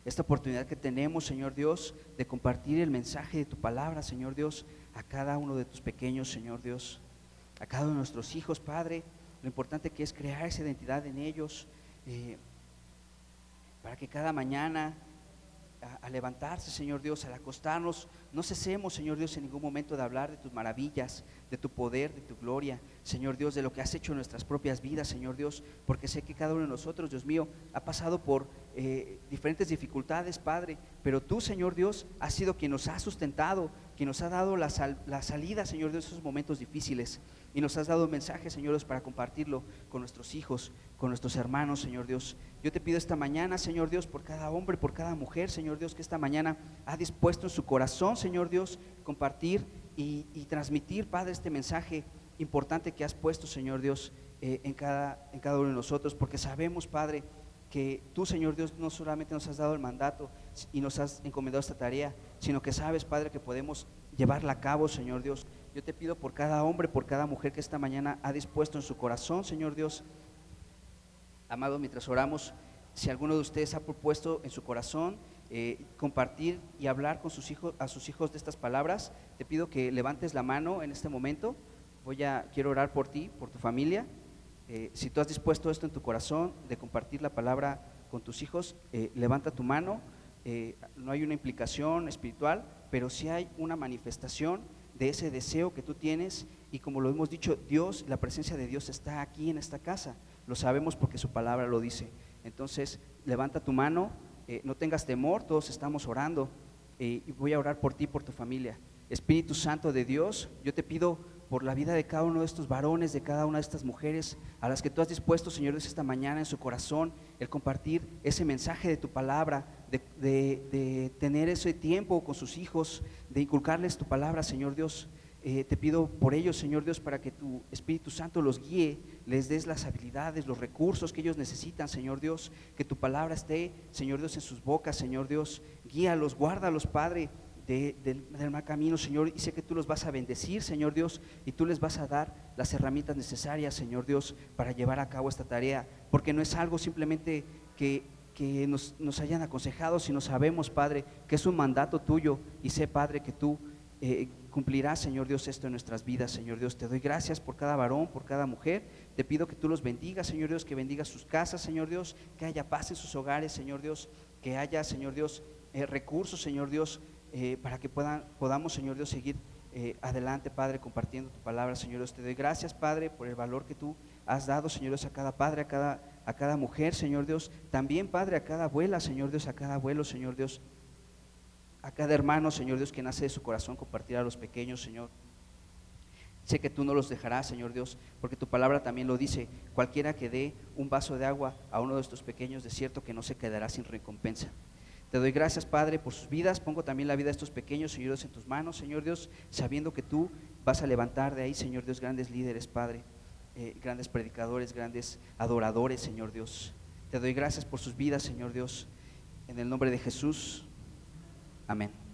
Esta oportunidad que tenemos, Señor Dios, de compartir el mensaje de tu palabra, Señor Dios, a cada uno de tus pequeños, Señor Dios, a cada uno de nuestros hijos, Padre, lo importante que es crear esa identidad en ellos, para que cada mañana al levantarse, Señor Dios, al acostarnos, no cesemos, Señor Dios, en ningún momento de hablar de tus maravillas, de tu poder, de tu gloria, Señor Dios, de lo que has hecho en nuestras propias vidas, Señor Dios, porque sé que cada uno de nosotros, Dios mío, ha pasado por diferentes dificultades, Padre, pero tú, Señor Dios, has sido quien nos ha sustentado, quien nos ha dado la salida, Señor Dios, de esos momentos difíciles, y nos has dado mensajes, Señor Dios, para compartirlo con nuestros hijos, con nuestros hermanos, Señor Dios. Yo te pido esta mañana, Señor Dios, por cada hombre, por cada mujer, Señor Dios, que esta mañana ha dispuesto en su corazón, Señor Dios, compartir y transmitir, Padre, este mensaje importante que has puesto, Señor Dios, en cada uno de nosotros, porque sabemos, Padre, que tú, Señor Dios, no solamente nos has dado el mandato y nos has encomendado esta tarea, sino que sabes, Padre, que podemos llevarla a cabo, Señor Dios. Yo te pido por cada hombre, por cada mujer que esta mañana ha dispuesto en su corazón, Señor Dios. Amado, mientras oramos, si alguno de ustedes ha propuesto en su corazón compartir y hablar con sus hijos, a sus hijos de estas palabras, te pido que levantes la mano en este momento. Quiero orar por ti, por tu familia. Si tú has dispuesto esto en tu corazón de compartir la palabra con tus hijos, levanta tu mano. No hay una implicación espiritual, pero sí hay una manifestación de ese deseo que tú tienes, y como lo hemos dicho, Dios, la presencia de Dios está aquí en esta casa, lo sabemos porque su palabra lo dice. Entonces levanta tu mano, no tengas temor, todos estamos orando, y voy a orar por ti, por tu familia. Espíritu Santo de Dios, yo te pido por la vida de cada uno de estos varones, de cada una de estas mujeres a las que tú has dispuesto, Señor Dios, esta mañana en su corazón, el compartir ese mensaje de tu palabra, de tener ese tiempo con sus hijos, de inculcarles tu palabra, Señor Dios. Te pido por ellos, Señor Dios, para que tu Espíritu Santo los guíe, les des las habilidades, los recursos que ellos necesitan, Señor Dios, que tu palabra esté, Señor Dios, en sus bocas, Señor Dios, guíalos, guárdalos, Padre, del mal camino, Señor, y sé que tú los vas a bendecir, Señor Dios, y tú les vas a dar las herramientas necesarias, Señor Dios, para llevar a cabo esta tarea, porque no es algo simplemente que nos hayan aconsejado, sino sabemos, Padre, que es un mandato tuyo, y sé, Padre, que tú cumplirás, Señor Dios, esto en nuestras vidas, Señor Dios. Te doy gracias por cada varón, por cada mujer. Te pido que tú los bendigas, Señor Dios, que bendigas sus casas, Señor Dios, que haya paz en sus hogares, Señor Dios, que haya, Señor Dios, recursos, Señor Dios, para que podamos, Señor Dios, seguir adelante, Padre, compartiendo tu palabra, Señor Dios. Te doy gracias, Padre, por el valor que tú has dado, Señor Dios, a cada padre, a cada mujer, Señor Dios. También, Padre, a cada abuela, Señor Dios, a cada abuelo, Señor Dios, a cada hermano, Señor Dios, que nace de su corazón compartir a los pequeños, Señor. Sé que tú no los dejarás, Señor Dios, porque tu palabra también lo dice: cualquiera que dé un vaso de agua a uno de estos pequeños, de cierto que no se quedará sin recompensa. Te doy gracias, Padre, por sus vidas. Pongo también la vida de estos pequeños, Señor Dios, en tus manos, Señor Dios, sabiendo que tú vas a levantar de ahí, Señor Dios, grandes líderes, Padre, grandes predicadores, grandes adoradores, Señor Dios. Te doy gracias por sus vidas, Señor Dios, en el nombre de Jesús. Amén.